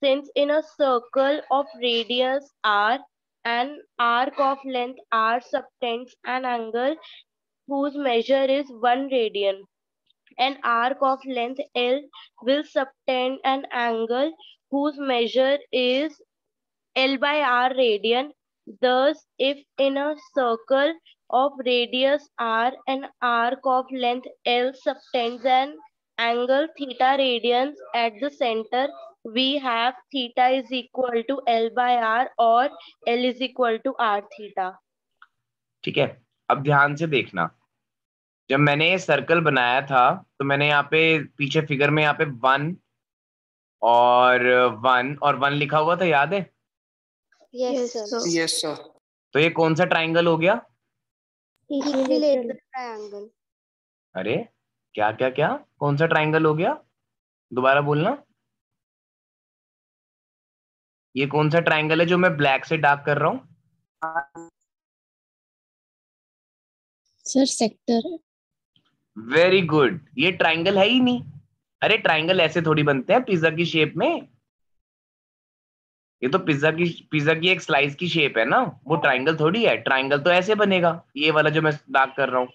Since in a circle of radius r, an arc of length r subtends an angle whose measure is 1 radian. An arc of length L will subtend an angle whose measure is L by R radian. Thus, if in a circle of radius R, an arc of length L subtends an angle theta radians at the center, we have theta is equal to L by R or L is equal to R theta. ठीक है, अब ध्यान से देखना, जब मैंने ये circle बनाया था तो मैंने यहाँ पे पीछे फिगर में यहाँ पे 1 और 1 लिखा हुआ था, याद है? Yes sir. Yes sir. तो ये कौन सा ट्राइंगल हो गया? Equilateral triangle. अरे क्या क्या क्या, कौन सा ट्राइंगल हो गया? दोबारा बोलना। ये कौन सा ट्राइंगल है जो मैं ब्लैक से डार्क कर रहा हूँ? Sir sector. वेरी गुड, ये ट्राइंगल है ही नहीं। अरे ट्राइंगल ऐसे थोड़ी बनते हैं पिज्जा की शेप में, ये तो पिज्जा की एक स्लाइस की शेप है ना, वो ट्राइंगल थोड़ी है। ट्राइंगल तो ऐसे बनेगा, ये वाला जो मैं डार्क कर रहा हूं।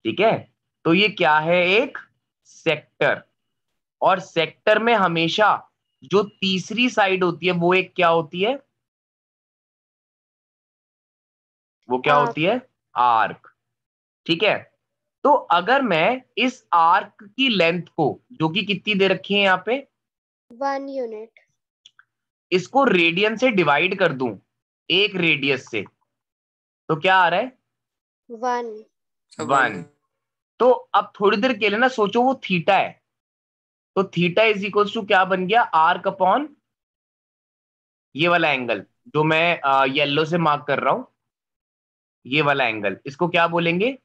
ठीक है, तो ये क्या है? एक सेक्टर। और सेक्टर में हमेशा जो तीसरी साइड होती है वो एक क्या होती है? वो क्या आर्क। होती है? आर्क। ठीक है, तो अगर मैं इस आर्क की लेंथ को, जो कि कितनी दे रखी है यहाँ पे, 1 यूनिट, इसको रेडियन से डिवाइड कर दूं, एक रेडियस से, तो क्या आ रहा है? 1। 1। तो अब थोड़ी देर के लिए ना सोचो, वो थीटा है, तो थीटा इज इक्वल टू क्या बन गया? आर्क अपॉन ये वाला एंगल जो मैं येलो से मार्क कर रहा हूं, ये वाला एंगल, इसको क्या बोलेंगे?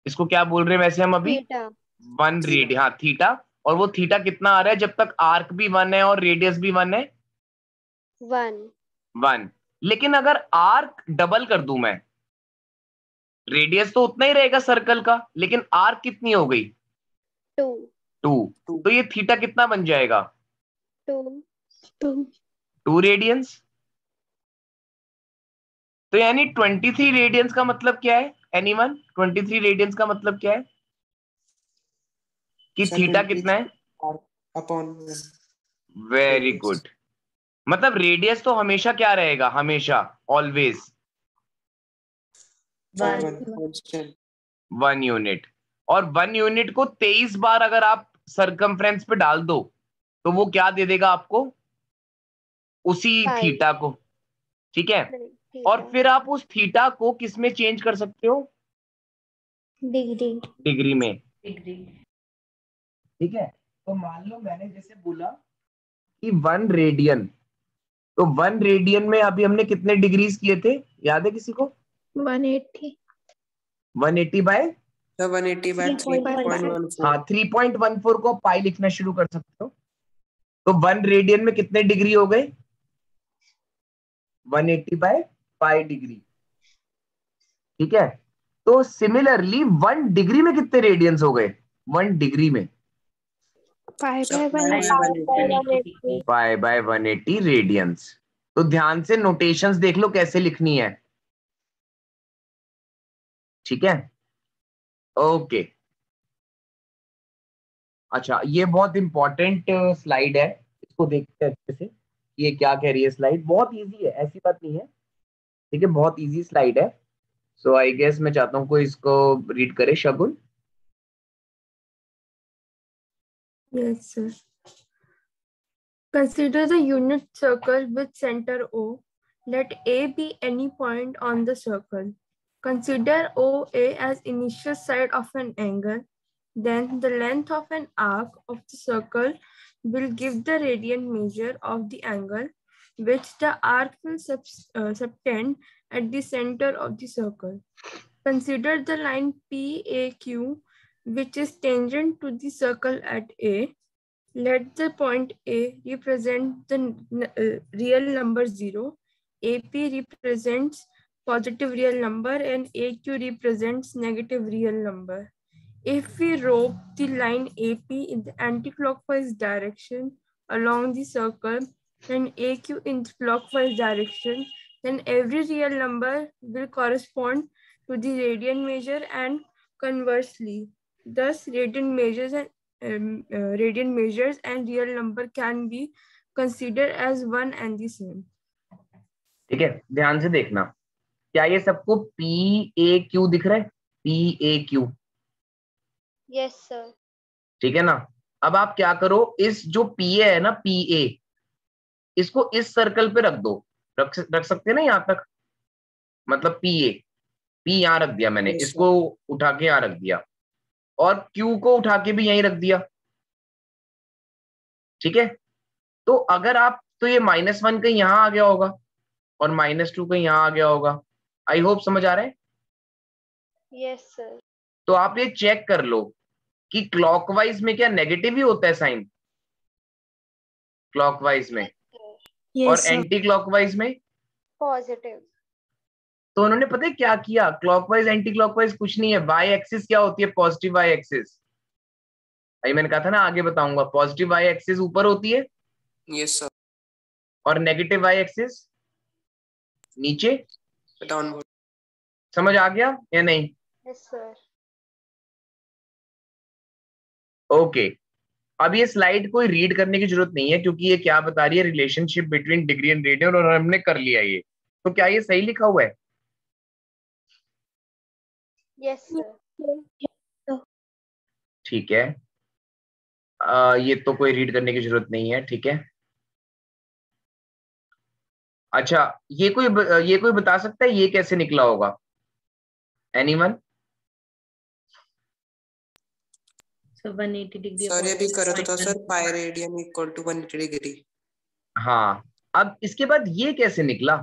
इसको क्या बोल रहे हैं वैसे हम अभी? थीटा। 1 रेडियन, हाँ थीटा, और वो थीटा कितना आ रहा है जब तक आर्क भी 1 है और रेडियस भी 1 है? 1। लेकिन अगर आर्क डबल कर दूं मैं, रेडियस तो उतना ही रहेगा सर्कल का, लेकिन आर्क कितनी हो गई? 2। तो ये थीटा कितना बन जाएगा? 2 रेडियंस। तो यानी 23 रेडियंस का मतलब क्या है? एनीवन 23 रेडियंस का मतलब क्या है कि थीटा कितना है? Upon very good. मतलब रेडियस तो हमेशा क्या रहेगा? हमेशा, ऑलवेज 1 यूनिट। और 1 यूनिट को 23 बार अगर आप सरकमफ्रेंस पे डाल दो तो वो क्या दे देगा आपको? उसी थीटा को, ठीक है। और फिर आप उस थीटा को किस में चेंज कर सकते हो? डिग्री में, ठीक है। तो मान लो मैंने जैसे बोला कि 1 रेडियन, तो 1 रेडियन में अभी हमने कितने डिग्रीज किए थे, याद है किसी को? 180 बाय 3.14। हाँ 3.14 को पाई लिखना शुरू कर सकते हो। तो 1 रेडियन में कितने डिग्री हो गए? 180 बाय पाई डिग्री, ठीक है। तो सिमिलरली 1 डिग्री में कितने रेडियंस हो गए? 1 डिग्री में पाई बाय 180 रेडियंस। तो ध्यान से नोटेशंस देख लो कैसे लिखनी है, ठीक है। ओके, अच्छा ये बहुत इंपॉर्टेंट स्लाइड है, इसको देखते हैं अच्छे से। ये क्या कह रही है स्लाइड? बहुत इजी है, ऐसी बात नहीं है, ठीक है, बहुत इजी स्लाइड है। सो आई गेस मैं चाहता हूँ कोई इसको रीड करे। शगुन। Yes, sir. Consider the unit circle with center O. Let A be any point on the circle. Consider OA as initial side of an angle. Then the length of an arc of the circle will give the radian measure of the angle which the arc will subtend at the center of the circle. Consider the line PAQ which is tangent to the circle at A. Let the point A represent the real number 0, AP represents positive real number, and AQ represents negative real number. If we rope the line AP in the anti-clockwise direction along the circle and AQ in the clockwise direction, then every real number will correspond to the radian measure and conversely. Thus, radian measures and real number can be considered as one and the same. ठीक है, ध्यान से देखना, क्या ये सबको PAQ दिख रहा है? PAQ, yes sir. ठीक है ना। अब आप क्या करो, इस जो PA है ना, PA, इसको इस सर्कल पे रख दो, रख सकते हैं ना यहाँ तक, मतलब P यहाँ रख दिया मैंने, इसको उठा के यहाँ रख दिया, और Q को उठा के भी यहीं रख दिया, ठीक है। तो अगर आप, तो ये -1 कहीं यहाँ आ गया होगा और -2 कहीं यहाँ आ गया होगा। आई होप समझ आ रहा है? Yes sir. तो आप ये चेक कर लो कि क्लॉकवाइज में क्या नेगेटिव ही होता है साइन, क्लॉकवाइज में, और एंटी क्लॉकवाइज में पॉजिटिव। तो उन्होंने पता है क्या किया, क्लॉकवाइज एंटी क्लॉकवाइज कुछ नहीं है, वाई एक्सिस क्या होती है? Positive y axis. अभी मैंने कहा था ना, आगे बताऊंगा, पॉजिटिव वाई एक्सिस ऊपर होती है, यस सर, और नेगेटिव वाई एक्सिस नीचे, डाउनवर्ड। समझ आ गया या नहीं? Yes sir. ओके, अब ये स्लाइड कोई रीड करने की जरूरत नहीं है, क्योंकि ये क्या बता रही है, relationship between degree and radian, और हमने कर लिया ये। तो क्या ये सही लिखा हुआ है? Yes sir. ठीक है, ये तो कोई रीड करने की जरूरत नहीं है, ठीक है। अच्छा, ये कोई बता सकता है ये कैसे निकला होगा? एनीवन? So 180 degree. सर ये भी करो तो था sir, pi radian equal to 180 degree. हाँ, अब इसके बाद ये कैसे निकला?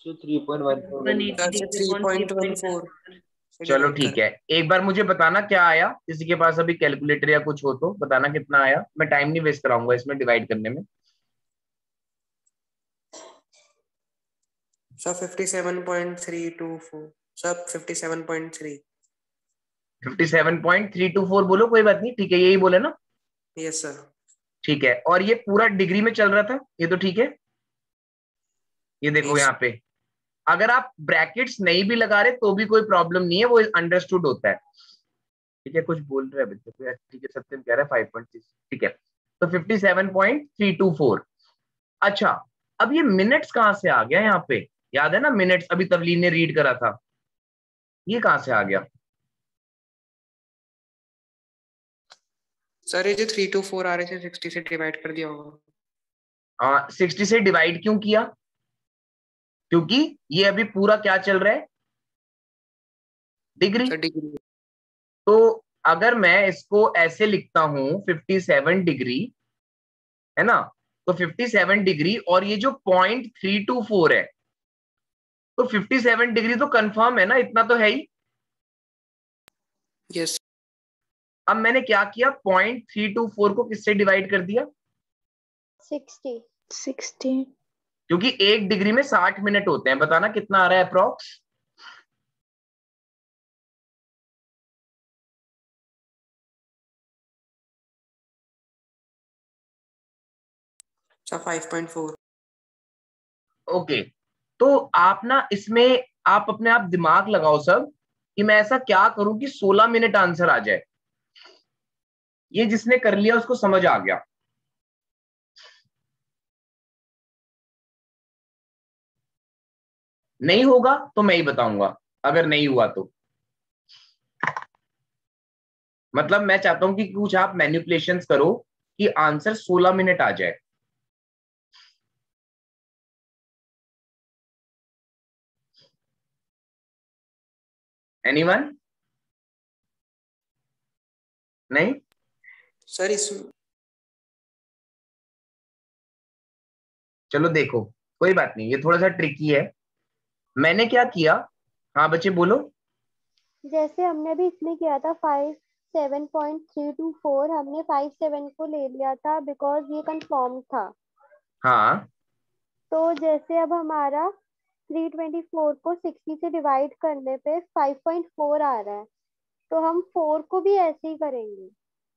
3.14। चलो ठीक है, एक बार मुझे बताना क्या आया, किसी के पास अभी कैलकुलेटर या कुछ हो तो बताना कितना आया, मैं टाइम नहीं वेस्ट कराऊंगा इसमें डिवाइड करने में। Sir 57.324 sir 57.3। 57.324 बोलो, कोई बात नहीं, ठीक है, यही बोले ना? Yes sir. ठीक है, और ये पूरा डिग्री में चल रहा था, ये तो ठीक है। ये देखो Yes. यहाँ पे अगर आप ब्रैकेट्स नहीं भी लगा रहे तो भी कोई प्रॉब्लम नहीं है, वो अंडरस्टूड होता है। ठीक है, कुछ बोल रहे हैं बच्चे को, ठीक है, सत्यम कह रहा है 5.6, ठीक है, तो 57.324। अच्छा, अब ये मिनट्स कहाँ से आ गया यहाँ पे? याद है ना मिनट्स, अभी तवलीन ने रीड करा था, ये कहाँ से आ गया? सर ये जो 324 आ रहे थे 60 से डिवाइड कर दिया होगा। 60 से डिवाइड क्यों किया? क्योंकि ये अभी पूरा क्या चल रहा है, डिग्री। तो अगर मैं इसको ऐसे लिखता हूं 57 डिग्री, है ना, तो 57 डिग्री और ये जो 0.324 है, तो 57 डिग्री तो कंफर्म है ना, इतना तो है ही। यस। अब मैंने क्या किया, 0.324 को किससे डिवाइड कर दिया? 60 क्योंकि एक डिग्री में 60 मिनट होते हैं, बताना कितना आ रहा है अप्रॉक्स? सर 5.4। ओके, तो आप ना इसमें आप अपने आप दिमाग लगाओ सब कि मैं ऐसा क्या करूं कि 16 मिनट आंसर आ जाए। ये जिसने कर लिया उसको समझ आ गया। नहीं होगा तो मैं ही बताऊंगा, अगर नहीं हुआ तो। मतलब मैं चाहता हूं कि कुछ आप मैनिपुलेशंस करो कि आंसर 16 मिनट आ जाए। एनीवन? नहीं सर इसमें चलो देखो, कोई बात नहीं, ये थोड़ा सा ट्रिकी है। मैंने क्या किया, हाँ बच्चे बोलो। जैसे हमने भी इसमें किया था 57.324, हमने 57 को ले लिया था बिकॉज ये कंफर्म था। हाँ, तो जैसे अब हमारा 324 को 60 से डिवाइड करने पे 5.4 आ रहा है, तो हम 4 को भी ऐसे ही करेंगे।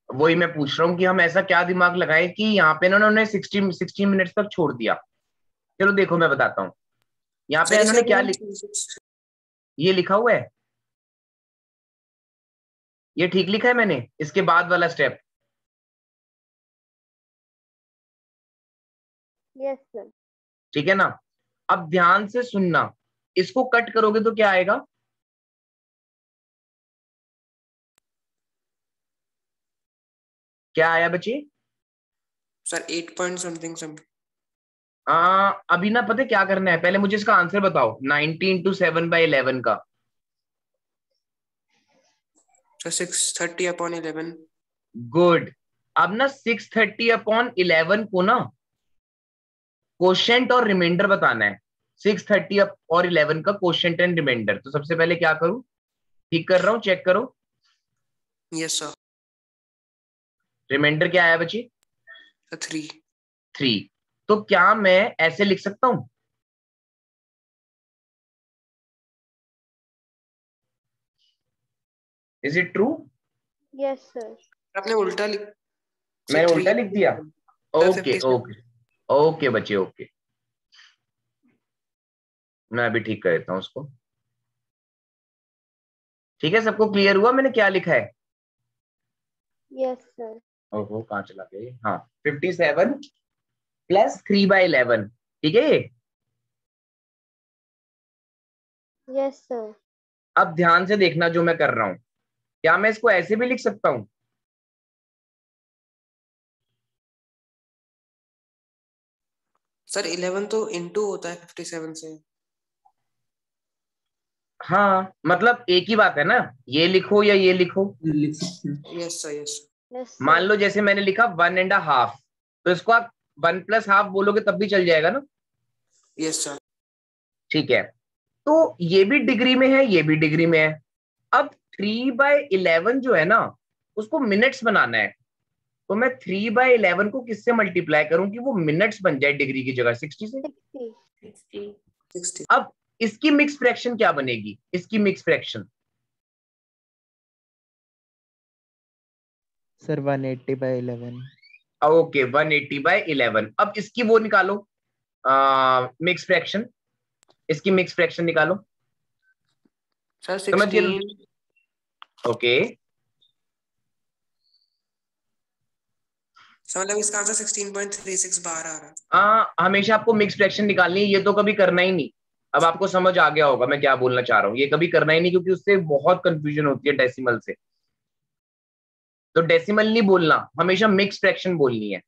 वही मैं पूछ रहा हूँ कि हम ऐसा क्या दिमाग लगाएं कि यहाँ पे ना उन्होंने 60 मिनट्स तक छोड़ दिया। चलो देखो मैं बताता हूँ, यहाँ पे इन्होंने क्या ये लिखा हुआ है, ये ठीक लिखा है मैंने, इसके बाद वाला स्टेप? Yes sir. ठीक है ना, अब ध्यान से सुनना, इसको कट करोगे तो क्या आएगा? क्या आया बच्चे? Sir 8 point something something. अभी ना पता है क्या करना है, पहले मुझे इसका आंसर बताओ, 90 into 7/11 का। सर 630/11। गुड। अब ना 630/11 को ना क्वोशेंट और रिमाइंडर बताना है। 630 और 11 का क्वोशेंट एंड रिमाइंडर। तो सबसे पहले क्या करूं, ठीक कर रहा हूं, चेक करो। Yes sir. रिमाइंडर क्या आया बच्ची? 3। तो क्या मैं ऐसे लिख सकता हूं? Is it true? Yes sir. आपने उल्टा मैंने उल्टा लिख दिया? ओके 57। ओके ओके बच्चे, ओके, मैं अभी ठीक कर देता हूं उसको। ठीक है, सबको क्लियर हुआ मैंने क्या लिखा है? Yes sir. ओहो, कहाँ चला गया ये? हाँ, 57 + 3/11, ठीक है ये। Yes sir. अब ध्यान से देखना जो मैं कर रहा हूं, क्या मैं इसको ऐसे भी लिख सकता हूं? सर 11 तो इंटू होता है 57 से। हाँ, मतलब एक ही बात है ना, ये लिखो या ये लिखो। Yes sir yes. मान लो जैसे मैंने लिखा 1.5, तो इसको आप 1 + ½ बोलोगे तब भी चल जाएगा ना? Yes sir. ठीक है, तो ये भी डिग्री में है, ये भी डिग्री में है, अब 3/11 जो है ना उसको मिनट्स बनाना है, तो मैं 3/11 को किससे मल्टीप्लाई करूं कि वो मिनट्स बन जाए डिग्री की जगह 60 से। 60। अब इसकी मिक्स फ्रैक्शन क्या बनेगी, इसकी मिक्स फ्रैक्शन सर 180/11। ओके 180/11। अब इसकी वो निकालो मिक्स फ्रैक्शन, इसकी मिक्स फ्रैक्शन निकालो। सर समझ गए? 16। ओके मतलब इसका आंसर 16.36 बार आ रहा है। हमेशा आपको मिक्स फ्रैक्शन निकालनी है, ये तो कभी करना ही नहीं। अब आपको समझ आ गया होगा मैं क्या बोलना चाह रहा हूँ, ये कभी करना ही नहीं क्योंकि उससे बहुत कंफ्यूजन होती है डेसिमल से। तो डेसिमल नहीं बोलना, हमेशा मिक्स फ्रैक्शन बोलनी है।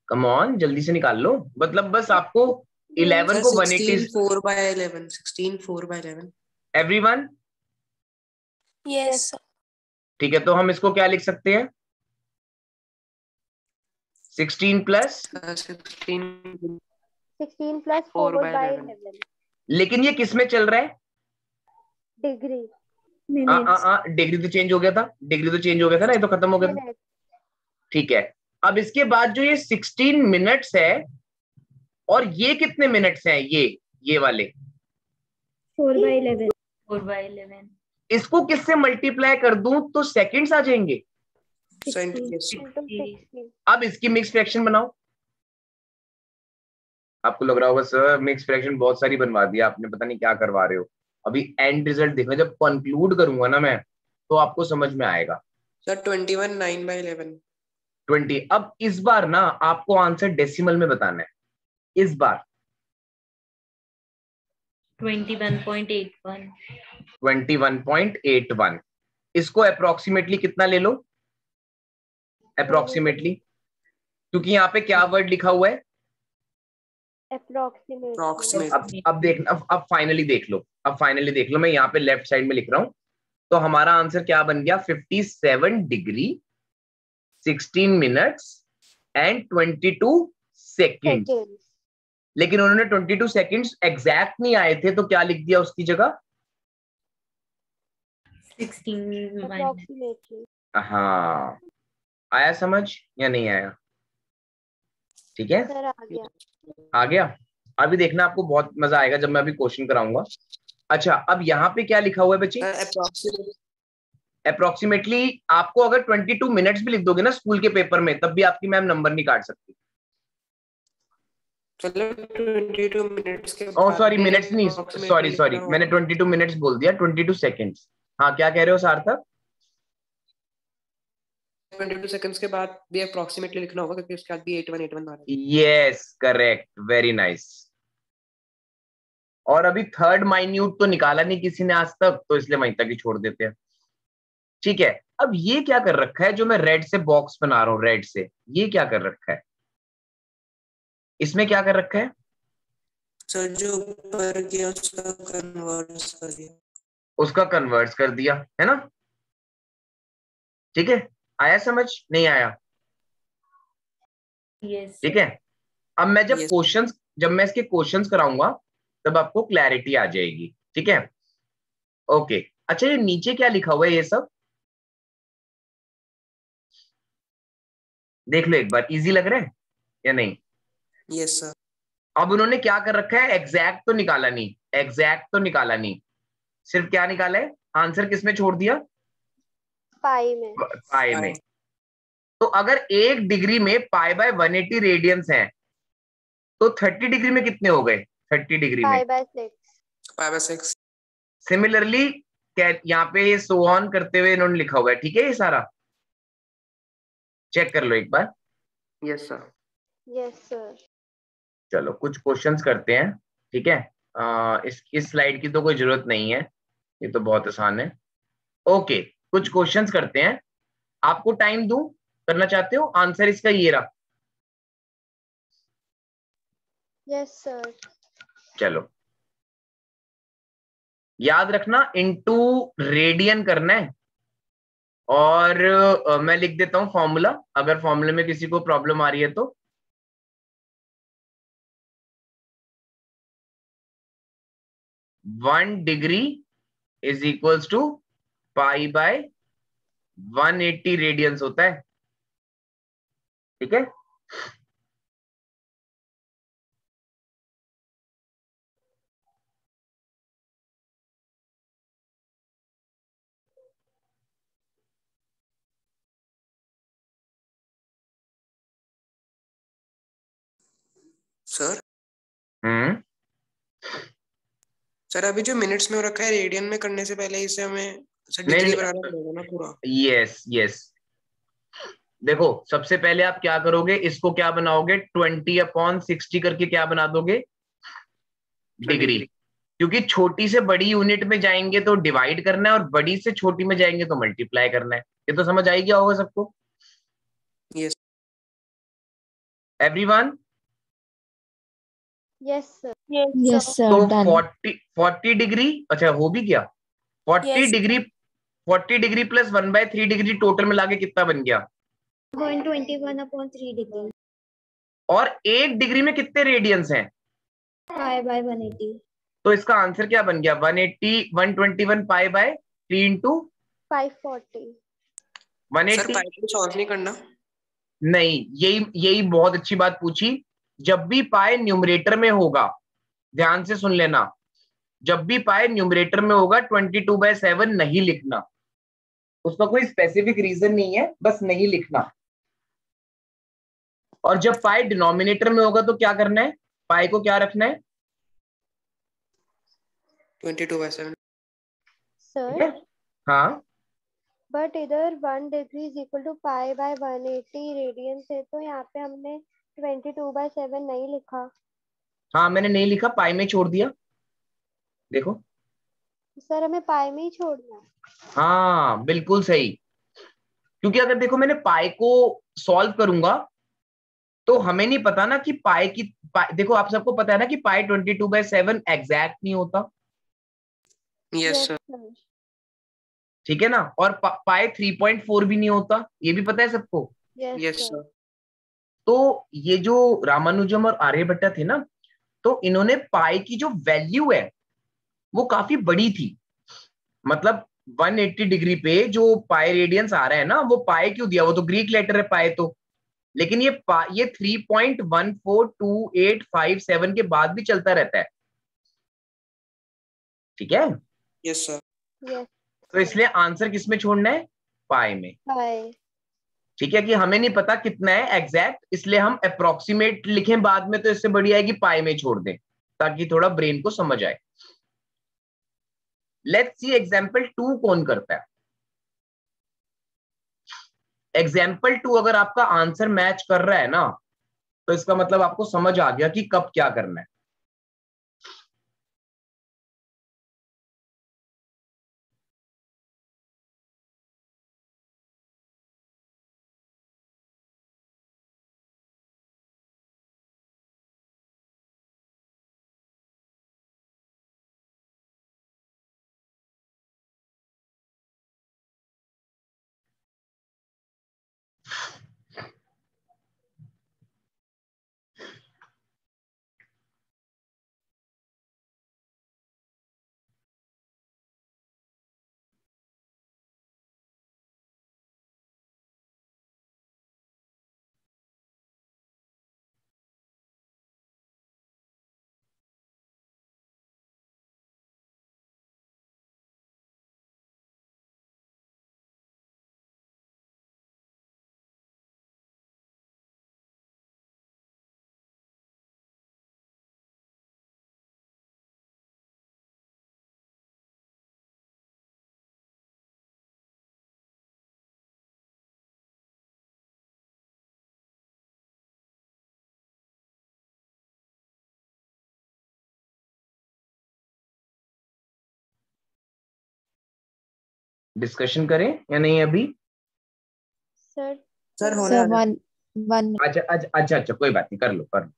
कम ऑन जल्दी से निकाल लो, मतलब बस आपको 11 को 180। 16/11 16/11 एवरीवन यस सर। ठीक है, तो हम इसको क्या लिख सकते हैं 16 प्लस 16 प्लस 4/11 लेकिन ये किस में चल रहा है? डिग्री। डिग्री तो चेंज हो गया था, डिग्री तो चेंज हो गया था ना, ये तो खत्म हो गया था। ठीक है, अब इसके बाद जो ये 16 मिनट्स है और ये कितने मिनट्स हैं, ये वाले 4/11 4/11 इसको किससे मल्टीप्लाई कर दूं तो सेकंड्स आ जाएंगे। अब इसकी मिक्स फ्रैक्शन बनाओ। आपको लग रहा होगा सर मिक्स फ्रैक्शन बहुत सारी बनवा दिया आपने, पता नहीं क्या करवा रहे हो। अभी एंड रिजल्ट देखना, जब कंक्लूड करूंगा ना मैं तो आपको समझ में आएगा। सर 21 9/11 20। अब इस बार ना आपको आंसर डेसिमल में बताना है, इस बार 21.81 21.81। इसको अप्रोक्सीमेटली कितना ले लो, अप्रोक्सीमेटली, क्योंकि यहाँ पे क्या वर्ड लिखा हुआ है अप्रोक्सीमेट। अब देखना, अब फाइनली देख लो, अब फाइनली देख लो, मैं यहाँ पे लेफ्ट साइड में लिख रहा हूं। तो हमारा आंसर क्या बन गया 57 डिग्री 16 मिनट्स एंड 22 सेकेंड्स। लेकिन उन्होंने 22 सेकेंड्स एग्जैक्ट नहीं आए थे, तो क्या लिख दिया उसकी जगह 16 हाँ, आया समझ या नहीं आया? ठीक है, सर आ गया। आ गया। अभी देखना आपको बहुत मजा आएगा जब मैं अभी क्वेश्चन कराऊंगा। अच्छा, अब यहाँ पे क्या लिखा हुआ है बच्चे? अप्रोक्सीमेटली आपको अगर 22 मिनट्स भी लिख दोगे ना स्कूल के पेपर में, तब भी आपकी मैम नंबर नहीं काट सकती। चलो 22 मिनट्स के ओह सॉरी, मिनट्स नहीं, सॉरी मैंने 22 मिनट्स बोल दिया, 22 सेकेंड्स। हाँ क्या कह रहे हो सार्थक? 22 सेकंड्स के बाद भी अप्रोक्सीमेटली लिखना होगा क्योंकि उसके बाद भी 81 आ रहा है। Yes correct, very nice. और अभी थर्ड माइन्यूट तो निकाला नहीं किसी ने आज तक, तो इसलिए वहीं तक ही छोड़ देते हैं। ठीक है, अब ये क्या कर रखा है जो मैं रेड से बॉक्स बना रहा हूं, रेड से ये क्या कर रखा है, इसमें क्या कर रखा है? सर जो ऊपर गया उसका कन्वर्स कर दिया, उसका कन्वर्स कर दिया है ना। ठीक है, आया समझ नहीं आया? यस। ठीक है, अब मैं जब क्वेश्चंस, जब मैं इसके क्वेश्चंस कराऊंगा तब आपको क्लैरिटी आ जाएगी। ठीक है, ओके। अच्छा, ये नीचे क्या लिखा हुआ है ये सब देख लो एक बार, इजी लग रहा है या नहीं? Yes sir. अब उन्होंने क्या कर रखा है, एग्जैक्ट तो निकाला नहीं, एग्जैक्ट तो निकाला नहीं, सिर्फ क्या निकाला है, आंसर किसमें छोड़ दिया? पाई में। पाई में। तो अगर 1 डिग्री में π/180 रेडियंस है तो 30 डिग्री में कितने हो गए? 30 डिग्री में π/6। सिमिलरली यहाँ पे सो ऑन करते हुए इन्होंने लिखा हुआ है। ठीक है, ये सारा चेक कर लो एक बार। Yes sir. Yes sir. चलो कुछ क्वेश्चंस करते हैं। ठीक है, इस स्लाइड की तो कोई जरूरत नहीं है, ये तो बहुत आसान है। ओके, कुछ क्वेश्चंस करते हैं। आपको टाइम दूं, करना चाहते हो? आंसर इसका ये रहा। Yes sir. चलो याद रखना, इनटू रेडियन करना है। और मैं लिख देता हूं फॉर्मूला, अगर फॉर्मूले में किसी को प्रॉब्लम आ रही है तो। 1 degree is equals to pi by 180 radians होता है, ठीक है। सर हम्म सर अभी जो मिनट्स में हो रखा है रेडियन में करने से पहले इसे हमें डिग्री बनाना पड़ेगा ना पूरा। यस यस, देखो सबसे पहले आप क्या करोगे, इसको क्या बनाओगे, 20/60 करके क्या बना दोगे, डिग्री। क्योंकि छोटी से बड़ी यूनिट में जाएंगे तो डिवाइड करना है और बड़ी से छोटी में जाएंगे तो मल्टीप्लाई करना है। ये तो समझ आई गया होगा सबको। Yes everyone. Yes sir. Yes, sir. तो Done. 40 डिग्री, अच्छा हो भी गया, 40 degree 40 degree plus 1/3 degree total मिला के कितना बन गया, 121/3 डिग्री। और 1 डिग्री में कितने रेडियंस हैं, पाई बाय 180। तो इसका आंसर क्या बन गया, 121 पाई बाय 3 इंटू 540। 180। सर पाई को सॉल्व नहीं करना। नहीं, यही यही बहुत अच्छी बात पूछी। जब भी पाई न्यूमरेटर में होगा, ध्यान से सुन लेना, जब भी पाई न्यूमरेटर में होगा 22/7 नहीं लिखना। उसका कोई स्पेसिफिक रीजन नहीं है, बस नहीं लिखना। और जब पाई डिनोमिनेटर में होगा तो क्या करना है, पाई को क्या रखना है, 22/7। सर हाँ बट इधर 1 degree is equal to pi by 180 radians है, तो यहाँ पे हमने 22/7 नहीं लिखा। हाँ, मैंने नहीं लिखा, पाई में छोड़ दिया, देखो। सर हमें पाई में ही छोड़ना है। हाँ बिल्कुल सही, क्योंकि अगर देखो मैंने पाई को सॉल्व करूंगा तो हमें नहीं पता ना कि पाई की देखो आप सबको पता है ना कि पाई 22/7 एग्जैक्ट नहीं होता, यस सर। ठीक है ना। और पाई 3.4 भी नहीं होता, ये भी पता है सबको। Yes sir. तो ये जो रामानुजम और आर्यभट्टा थे ना, तो इन्होंने पाई की जो वैल्यू है वो काफी बड़ी थी। मतलब 180 डिग्री पे जो पाई रेडियंस आ रहा है ना, वो पाई क्यों दिया, वो तो ग्रीक लेटर है पाई तो। लेकिन ये 3.142857 के बाद भी चलता रहता है, ठीक है। Yes sir. तो इसलिए आंसर किस में छोड़ना है, पाई में। पाई। ठीक है, कि हमें नहीं पता कितना है एग्जैक्ट, इसलिए हम अप्रोक्सीमेट लिखें बाद में, तो इससे बढ़िया है कि पाई में छोड़ दें ताकि थोड़ा ब्रेन को समझ आए। लेट्स सी एग्जाम्पल 2 कौन करता है। एग्जाम्पल 2 अगर आपका आंसर मैच कर रहा है ना, तो इसका मतलब आपको समझ आ गया कि कब क्या करना है। डिस्कशन करें या नहीं अभी। सर सर होने वाला है। अच्छा अच्छा अच्छा अच्छा, कोई बात नहीं, कर लो कर लो।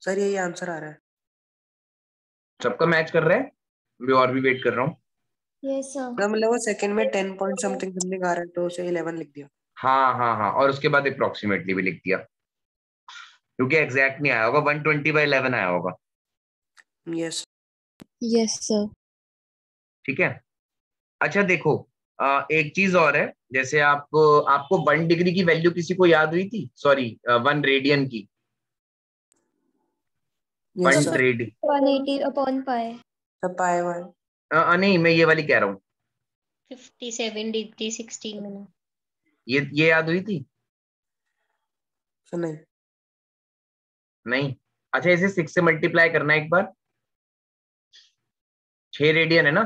सर यही आंसर आ रहा है। सबका मैच कर रहा है? मैं और भी वेट कर रहा हूँ। Yes sir. मतलब वो सेकंड में 10 पॉइंट समथिंग समथिंग आ रहा है, तो उसे 11 लिख दिया। हाँ हाँ हाँ, और उसके बाद अप्रोक्सीमेटली भी लिख दिया, क्योंकि एग्जैक्ट नहीं आया होगा, 120/11 आया होगा। Yes yes sir. ठीक है। अच्छा देखो, एक चीज और है, जैसे आपको 1 डिग्री की वैल्यू किसी को याद हुई थी? सॉरी, 1 रेडियन की, yes 1 sir. Radian. 180 upon pi. सब पाए हुए हैं। नहीं, मैं ये वाली कह रहा हूँ, 57 डिग्री 16 मिनट। ये याद हुई थी? सर नहीं। नहीं। अच्छा, इसे 6 से मल्टीप्लाई करना एक बार, 6 रेडियन है ना?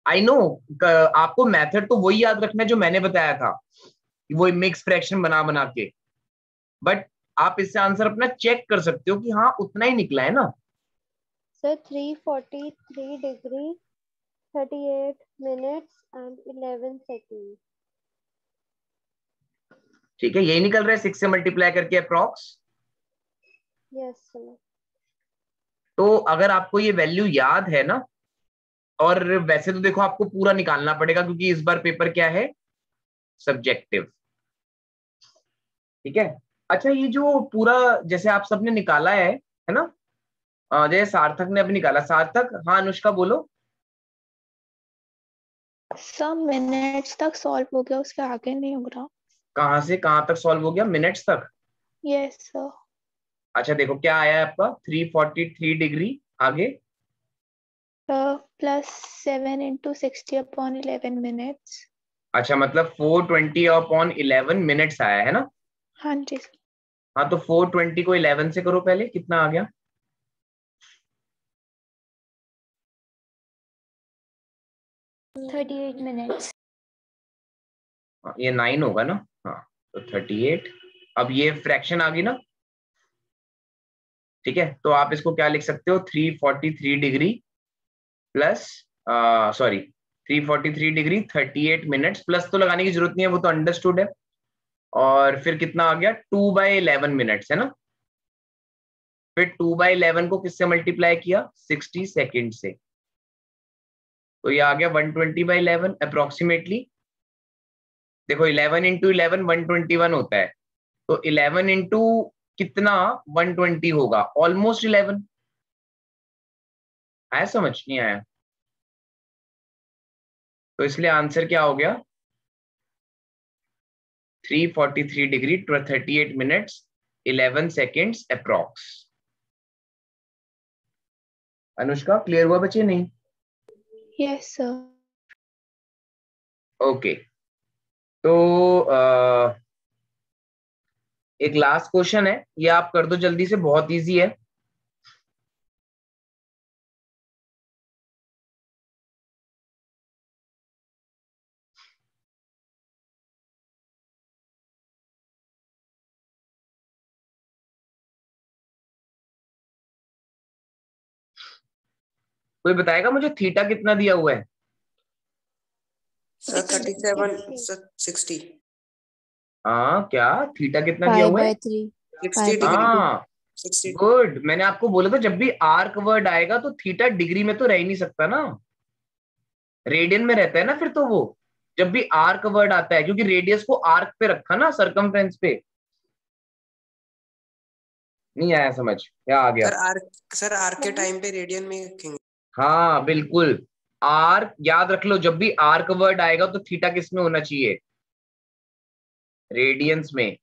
आई नो, आपको मेथड तो वही याद रखना है जो मैंने बताया था, कि वो मिक्स फ्रैक्शन बना बना के, बट आप इससे आंसर अपना चेक कर सकते हो कि हाँ उतना ही निकला है ना। Sir 343 degree 38 minutes and 11 second. ठीक है, यही निकल रहा है 6 से मल्टीप्लाई करके अप्रॉक्स। Yes sir. तो अगर आपको ये वैल्यू याद है ना, और वैसे तो देखो आपको पूरा निकालना पड़ेगा, क्योंकि इस बार पेपर क्या है, सब्जेक्टिव। ठीक है। अच्छा, ये जो पूरा जैसे आप सबने निकाला है ना, जैसे सार्थक ने अभी निकाला, सार्थक, हाँ अनुष्का बोलो। सब मिनट्स तक सॉल्व हो गया, उसके आगे नहीं हो रहा। कहाँ से कहाँ तक सॉल्व हो गया? मिनट्स तक? Yes sir. अच्छा देखो क्या आया है आपका, 343 डिग्री, आगे +7 × 60/11 मिनट्स। अच्छा, मतलब 420/11 मिनट्स आया है ना? हाँ जी। हाँ, तो 420 को 11 से करो पहले, कितना आ गया? 38 मिनट्स। ये 9 होगा ना? हाँ, तो 38। अब ये फ्रैक्शन आ गई ना? ठीक है, तो आप इसको क्या लिख सकते हो, 343 degree plus, sorry 343 degree 38 minutes, plus तो लगाने की जरूरत नहीं है, वो तो अंडरस्टूड है। और फिर कितना आ गया, 2/11 मिनट्स है ना? फिर 2/11 को किससे मल्टीप्लाई किया, 60 सेकेंड से, तो ये आ गया 120/11 अप्रोक्सीमेटली। देखो 11 × 11 121 होता है, तो 11 इंटू कितना, 120 होगा, ऑलमोस्ट 11। आया समझ? नहीं आया? तो इसलिए आंसर क्या हो गया, 343 degree 38 minutes 11 seconds approx. Anushka clear हुआ बच्चे? नहीं? Yes sir. ओके, तो एक लास्ट क्वेश्चन है, ये आप कर दो जल्दी से, बहुत इजी है। कोई बताएगा मुझे थीटा कितना दिया हुआ है? सर 37 60। हाँ, क्या थीटा कितना दिया हुआ है? 60 डिग्री। हाँ 60। गुड, मैंने आपको बोला था जब भी आर्क वर्ड आएगा तो थीटा डिग्री में तो रह ही नहीं सकता ना, रेडियन में रहता है ना फिर तो वो, जब भी आर्क वर्ड आता है, क्योंकि रेडियस को आर्क पे रखा ना, सरकमफ्रेंस पे। नहीं आया समझ? क्या आ गया? सर आर्क के टाइम पे रेडियन में रखेंगे। हाँ बिल्कुल, आर्क याद रख लो, जब भी आर्क वर्ड आएगा तो थीटा किस में होना चाहिए, रेडियंस में।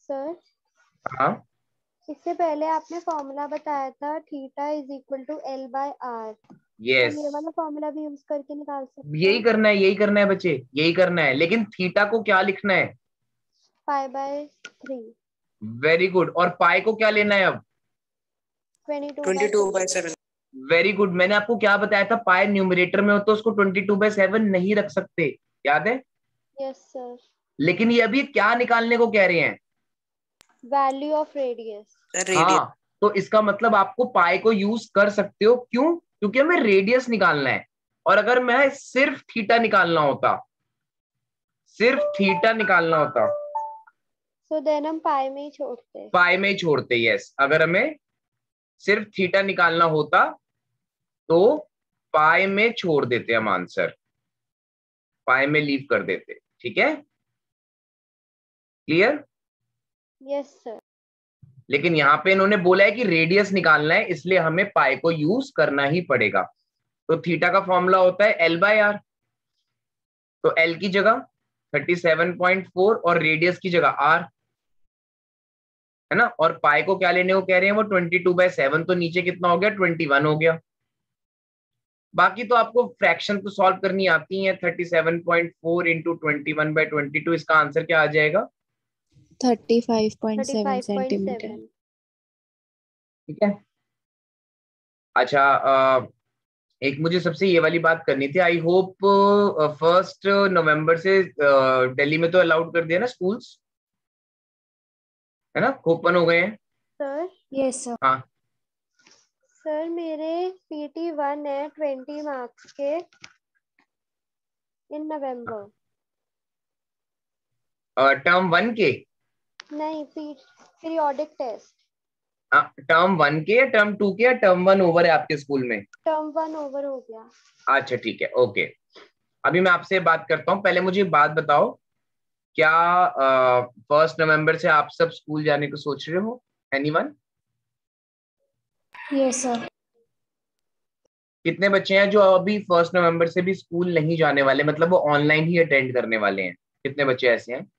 सर हाँ इससे पहले आपने फॉर्मूला बताया था theta is equal to L/R। Yes, हम ये वाला फॉर्मूला भी यूज करके निकाल सकते यही हैं। करना है, यही करना है बच्चे, यही करना है, लेकिन थीटा को क्या लिखना है, π/3। Very good. और पाई को क्या लेना है अब, 22/7। Very good. मैंने आपको क्या बताया था, पाई न्यूमरेटर में हो तो उसको 22/7 नहीं रख सकते, याद है? Yes sir. लेकिन ये अभी क्या निकालने को कह रहे हैं, वैल्यू ऑफ रेडियस। हाँ, तो इसका मतलब आपको पाई को यूज कर सकते हो, क्यों? क्योंकि हमें रेडियस निकालना है। और अगर मैं सिर्फ थीटा निकालना होता, सिर्फ थीटा निकालना होता, सो देन हम पाई में ही छोड़ते। पाई में ही छोड़ते, यस। अगर हमें सिर्फ थीटा निकालना होता तो पाई में छोड़ देते हम आंसर, पाई में लीव कर देते। ठीक है, क्लियर? Yes sir. लेकिन यहाँ पे इन्होंने बोला है कि रेडियस निकालना है, इसलिए हमें पाई को यूज करना ही पड़ेगा। तो थीटा का फॉर्मूला होता है L बाय R। तो L की जगह 37.4 और रेडियस की जगह R, है ना। और पाई को क्या लेने को कह रहे हैं वो 22/7, तो नीचे कितना हो गया 21 हो गया। बाकी तो आपको फ्रैक्शन तो सॉल्व करनी आती है। 37.4 इंटू 21/22, इसका आंसर क्या आ जाएगा? 35.7 सेंटीमीटर। ठीक है। अच्छा, एक मुझे सबसे ये वाली बात करनी थी। आई होप 1 नवंबर से दिल्ली में तो अलाउड कर दिया ना स्कूल्स, है ना, ओपन हो गए हैं सर। Yes sir. हाँ सर मेरे PT1 है 20 मार्क्स के इन नवंबर। टर्म 1 के? नहीं, पीरियोडिक टेस्ट। टर्म 1 के या टर्म 2 के, या टर्म 1 ओवर है आपके स्कूल में? टर्म 1 ओवर हो गया। अच्छा ठीक है, ओके। अभी मैं आपसे बात करता हूँ, पहले मुझे बात बताओ, क्या 1 नवंबर से आप सब स्कूल जाने को सोच रहे हो? एनीवन? Yes sir. कितने बच्चे हैं जो अभी 1 नवंबर से भी स्कूल नहीं जाने वाले, मतलब वो ऑनलाइन ही अटेंड करने वाले हैं? कितने बच्चे ऐसे हैं?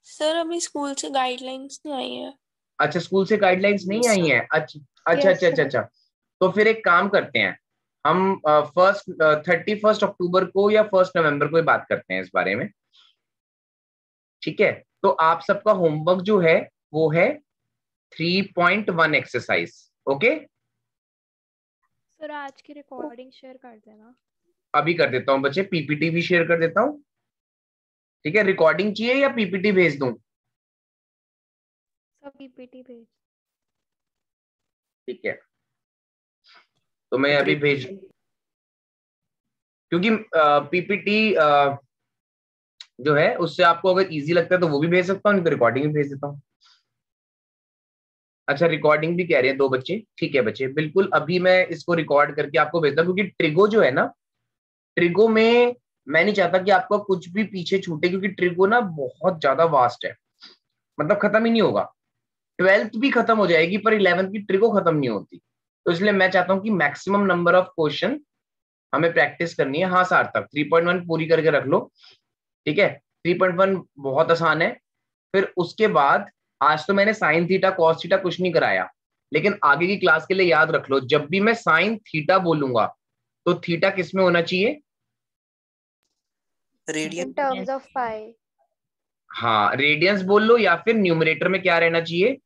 सर अभी स्कूल से गाइडलाइंस नहीं आई है। अच्छा, स्कूल से गाइडलाइंस नहीं आई हैं। अच्छा अच्छा अच्छा अच्छा अच्छा। तो फिर एक काम करते हैं, हम 31 अक्टूबर को या 1 नवंबर को ही बात करते हैं इस बारे में। ठीक है, तो आप सबका होमवर्क जो है वो है 3.1 एक्सरसाइज। ओके सर आज की रिकॉर्डिंग शेयर कर देना। अभी कर देता हूँ बच्चे, पीपीटी भी शेयर कर देता हूँ। ठीक है, रिकॉर्डिंग चाहिए या पीपीटी भेज दूं? सब पीपीटी भेज। ठीक है, तो मैं अभी भेज, क्योंकि पीपीटी जो है उससे आपको अगर इजी लगता है तो वो भी भेज सकता हूँ, नहीं तो रिकॉर्डिंग भी भेज देता हूँ। अच्छा, रिकॉर्डिंग भी कह रहे हैं 2 बच्चे। ठीक है बच्चे, बिल्कुल अभी मैं इसको रिकॉर्ड करके आपको भेजता हूँ, क्योंकि ट्रिगो जो है ना, ट्रिगो में मैं नहीं चाहता कि आपका कुछ भी पीछे छूटे, क्योंकि ट्रिगो ना बहुत ज्यादा वास्ट है, मतलब खत्म ही नहीं होगा। 12th भी खत्म हो जाएगी पर 11th की ट्रिगो खत्म नहीं होती। तो इसलिए मैं चाहता हूँ कि मैक्सिमम नंबर ऑफ क्वेश्चन हमें प्रैक्टिस करनी है। हाँ सार्थक, 3.1 पूरी करके रख लो। ठीक है, 3.1 बहुत आसान है। फिर उसके बाद आज तो मैंने साइन थीटा कॉस थीटा कुछ नहीं कराया, लेकिन आगे की क्लास के लिए याद रख लो, जब भी मैं साइन थीटा बोलूंगा तो थीटा किस में होना चाहिए? इन टर्म्स ऑफ पाई। हाँ, रेडियंस बोल लो, या फिर न्यूमरेटर में क्या रहना चाहिए?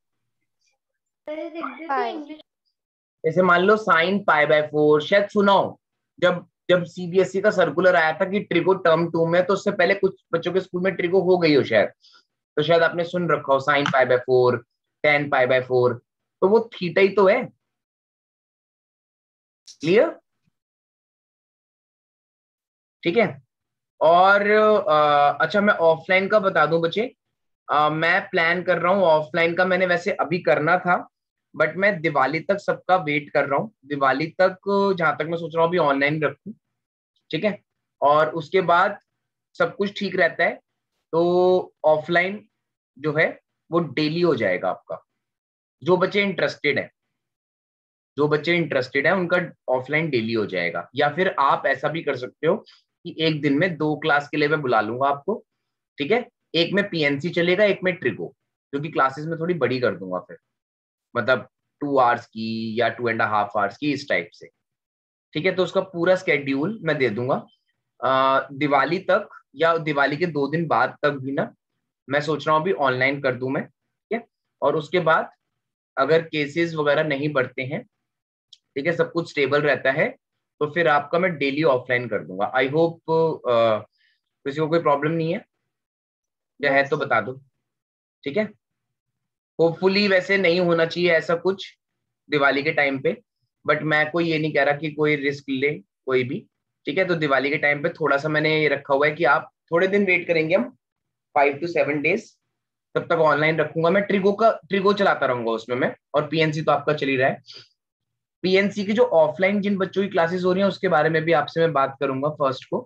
जैसे मान लो साइन π/4, शायद सुना हो, जब जब सीबीएसई का सर्कुलर आया था कि ट्रिगो टर्म 2 में, तो उससे पहले कुछ बच्चों के स्कूल में ट्रिगो हो गई हो शायद, तो शायद आपने सुन रखा हो साइन π/4, tan π/4, तो वो थीटा ही तो है। क्लियर? ठीक है। और अच्छा, मैं ऑफलाइन का बता दूं बच्चे, मैं प्लान कर रहा हूँ ऑफलाइन का। मैंने वैसे अभी करना था, बट मैं दिवाली तक सबका वेट कर रहा हूँ। दिवाली तक जहां तक मैं सोच रहा हूँ अभी ऑनलाइन रखूं। ठीक है, और उसके बाद सब कुछ ठीक रहता है तो ऑफलाइन जो है वो डेली हो जाएगा आपका। जो बच्चे इंटरेस्टेड है उनका ऑफलाइन डेली हो जाएगा। या फिर आप ऐसा भी कर सकते हो कि एक दिन में 2 क्लास के लिए मैं बुला लूंगा आपको। ठीक है, एक में पीएनसी चलेगा, एक में ट्रिगो, क्योंकि क्लासेस में थोड़ी बड़ी कर दूंगा फिर, मतलब 2 आवर्स की या 2.5 आवर्स की, इस टाइप से। ठीक है, तो उसका पूरा स्केड्यूल मैं दे दूंगा। दिवाली तक या दिवाली के 2 दिन बाद तक भी ना, मैं सोच रहा हूँ अभी ऑनलाइन कर दूं मैं। ठीक है, और उसके बाद अगर केसेस वगैरह नहीं बढ़ते हैं, ठीक है, सब कुछ स्टेबल रहता है, तो फिर आपका मैं डेली ऑफलाइन कर दूंगा। आई होप किसी को कोई प्रॉब्लम नहीं है, क्या है तो बता दो। ठीक है, होपफुली वैसे नहीं होना चाहिए ऐसा कुछ दिवाली के टाइम पे, बट मैं कोई ये नहीं कह रहा कि कोई रिस्क ले कोई भी। ठीक है, तो दिवाली के टाइम पे थोड़ा सा मैंने ये रखा हुआ है कि आप थोड़े दिन वेट करेंगे हम, 5 to 7 days, तब तक ऑनलाइन रखूंगा मैं। ट्रिगो चलाता रहूंगा उसमें मैं, और पीएनसी तो आपका चल ही रहा है। पीएनसी की जो ऑफलाइन जिन बच्चों की क्लासेस हो रही हैं उसके बारे में भी आपसे मैं बात करूंगा फर्स्ट को,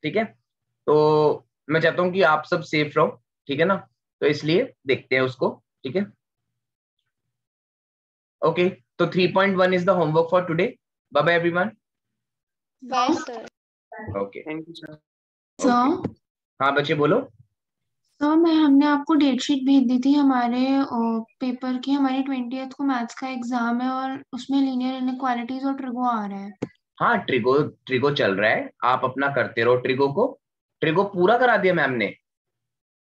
ठीक है। तो मैं चाहता हूँ कि आप सब सेफ रहो, ठीक है ना, तो इसलिए देखते हैं उसको, ठीक है। ओके, तो 3.1 is the homework for today. Bye bye everyone. Bye sir. Okay, thank you sir. Sir हाँ बच्चे बोलो। सर मैं हमने आपको डेट शीट भेज दी थी हमारे पेपर की। हमारी 20th को मैथ्स का एग्जाम है और उसमें लीनियर इनइक्वालिटीज और ट्रिगो आ रहा है। हाँ, ट्रिगो चल रहा है, आप अपना करते रहो ट्रिगो को। ट्रिगो पूरा करा दिया मैम ने?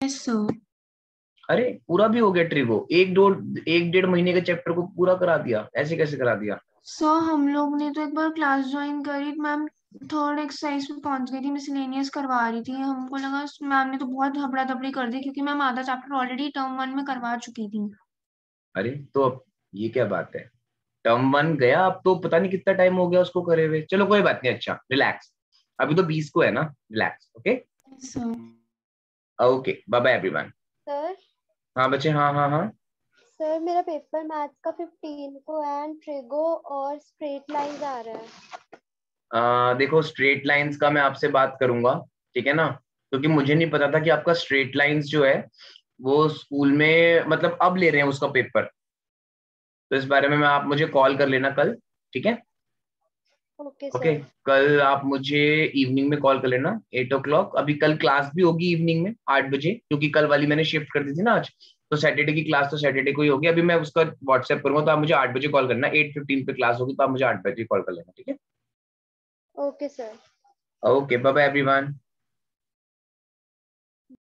Yes sir. अरे पूरा भी हो गया ट्रिगो? एक 1.5 महीने के चैप्टर को पूरा करा दिया? ऐसे कैसे करा दिया? सर हम लोग ने तो एक बार क्लास ज्वाइन करी, मैम 3rd एक्सरसाइज में पहुंच गई थी, मिसलेनियस करवा रही थी। हमको लगा मैम ने तो बहुत हबड़ा दबड़ी कर दी, क्योंकि मैम आधा चैप्टर ऑलरेडी टर्म 1 में करवा चुकी थी। अरे तो अब ये क्या बात है, टर्म 1 गया, अब तो पता नहीं कितना टाइम हो गया उसको करे हुए। चलो कोई बात नहीं, अच्छा रिलैक्स, अभी तो 20 को है ना, relax. Okay sir. Okay, bye bye everyone. Sir हाँ बच्चे, हाँ हाँ हाँ। सर मेरा पेपर मैथ्स का 15 को एंड ट्रिगो और स्ट्रेट लाइंस आ रहा है। देखो स्ट्रेट लाइंस का मैं आपसे बात करूंगा, ठीक है ना, क्योंकि मुझे नहीं पता था कि आपका स्ट्रेट लाइंस जो है वो स्कूल में मतलब अब ले रहे हैं उसका पेपर। तो इस बारे में आप मुझे कॉल कर लेना कल, ठीक है। Okay okay, sir. कल आप मुझे इवनिंग में कॉल कर लेना 8 o'clock। अभी कल क्लास भी होगी इवनिंग में 8 बजे, क्योंकि कल वाली मैंने शिफ्ट कर दी थी ना आज, तो सैटरडे की क्लास तो सैटरडे को ही होगी। अभी मैं उसका व्हाट्सएप करूंगा, तो आप मुझे 8 बजे कॉल करना। 8:15 पे क्लास होगी, तो आप मुझे 8 बजे कॉल कर लेना, ठीक है। Okay sir. Okay, bye bye everyone.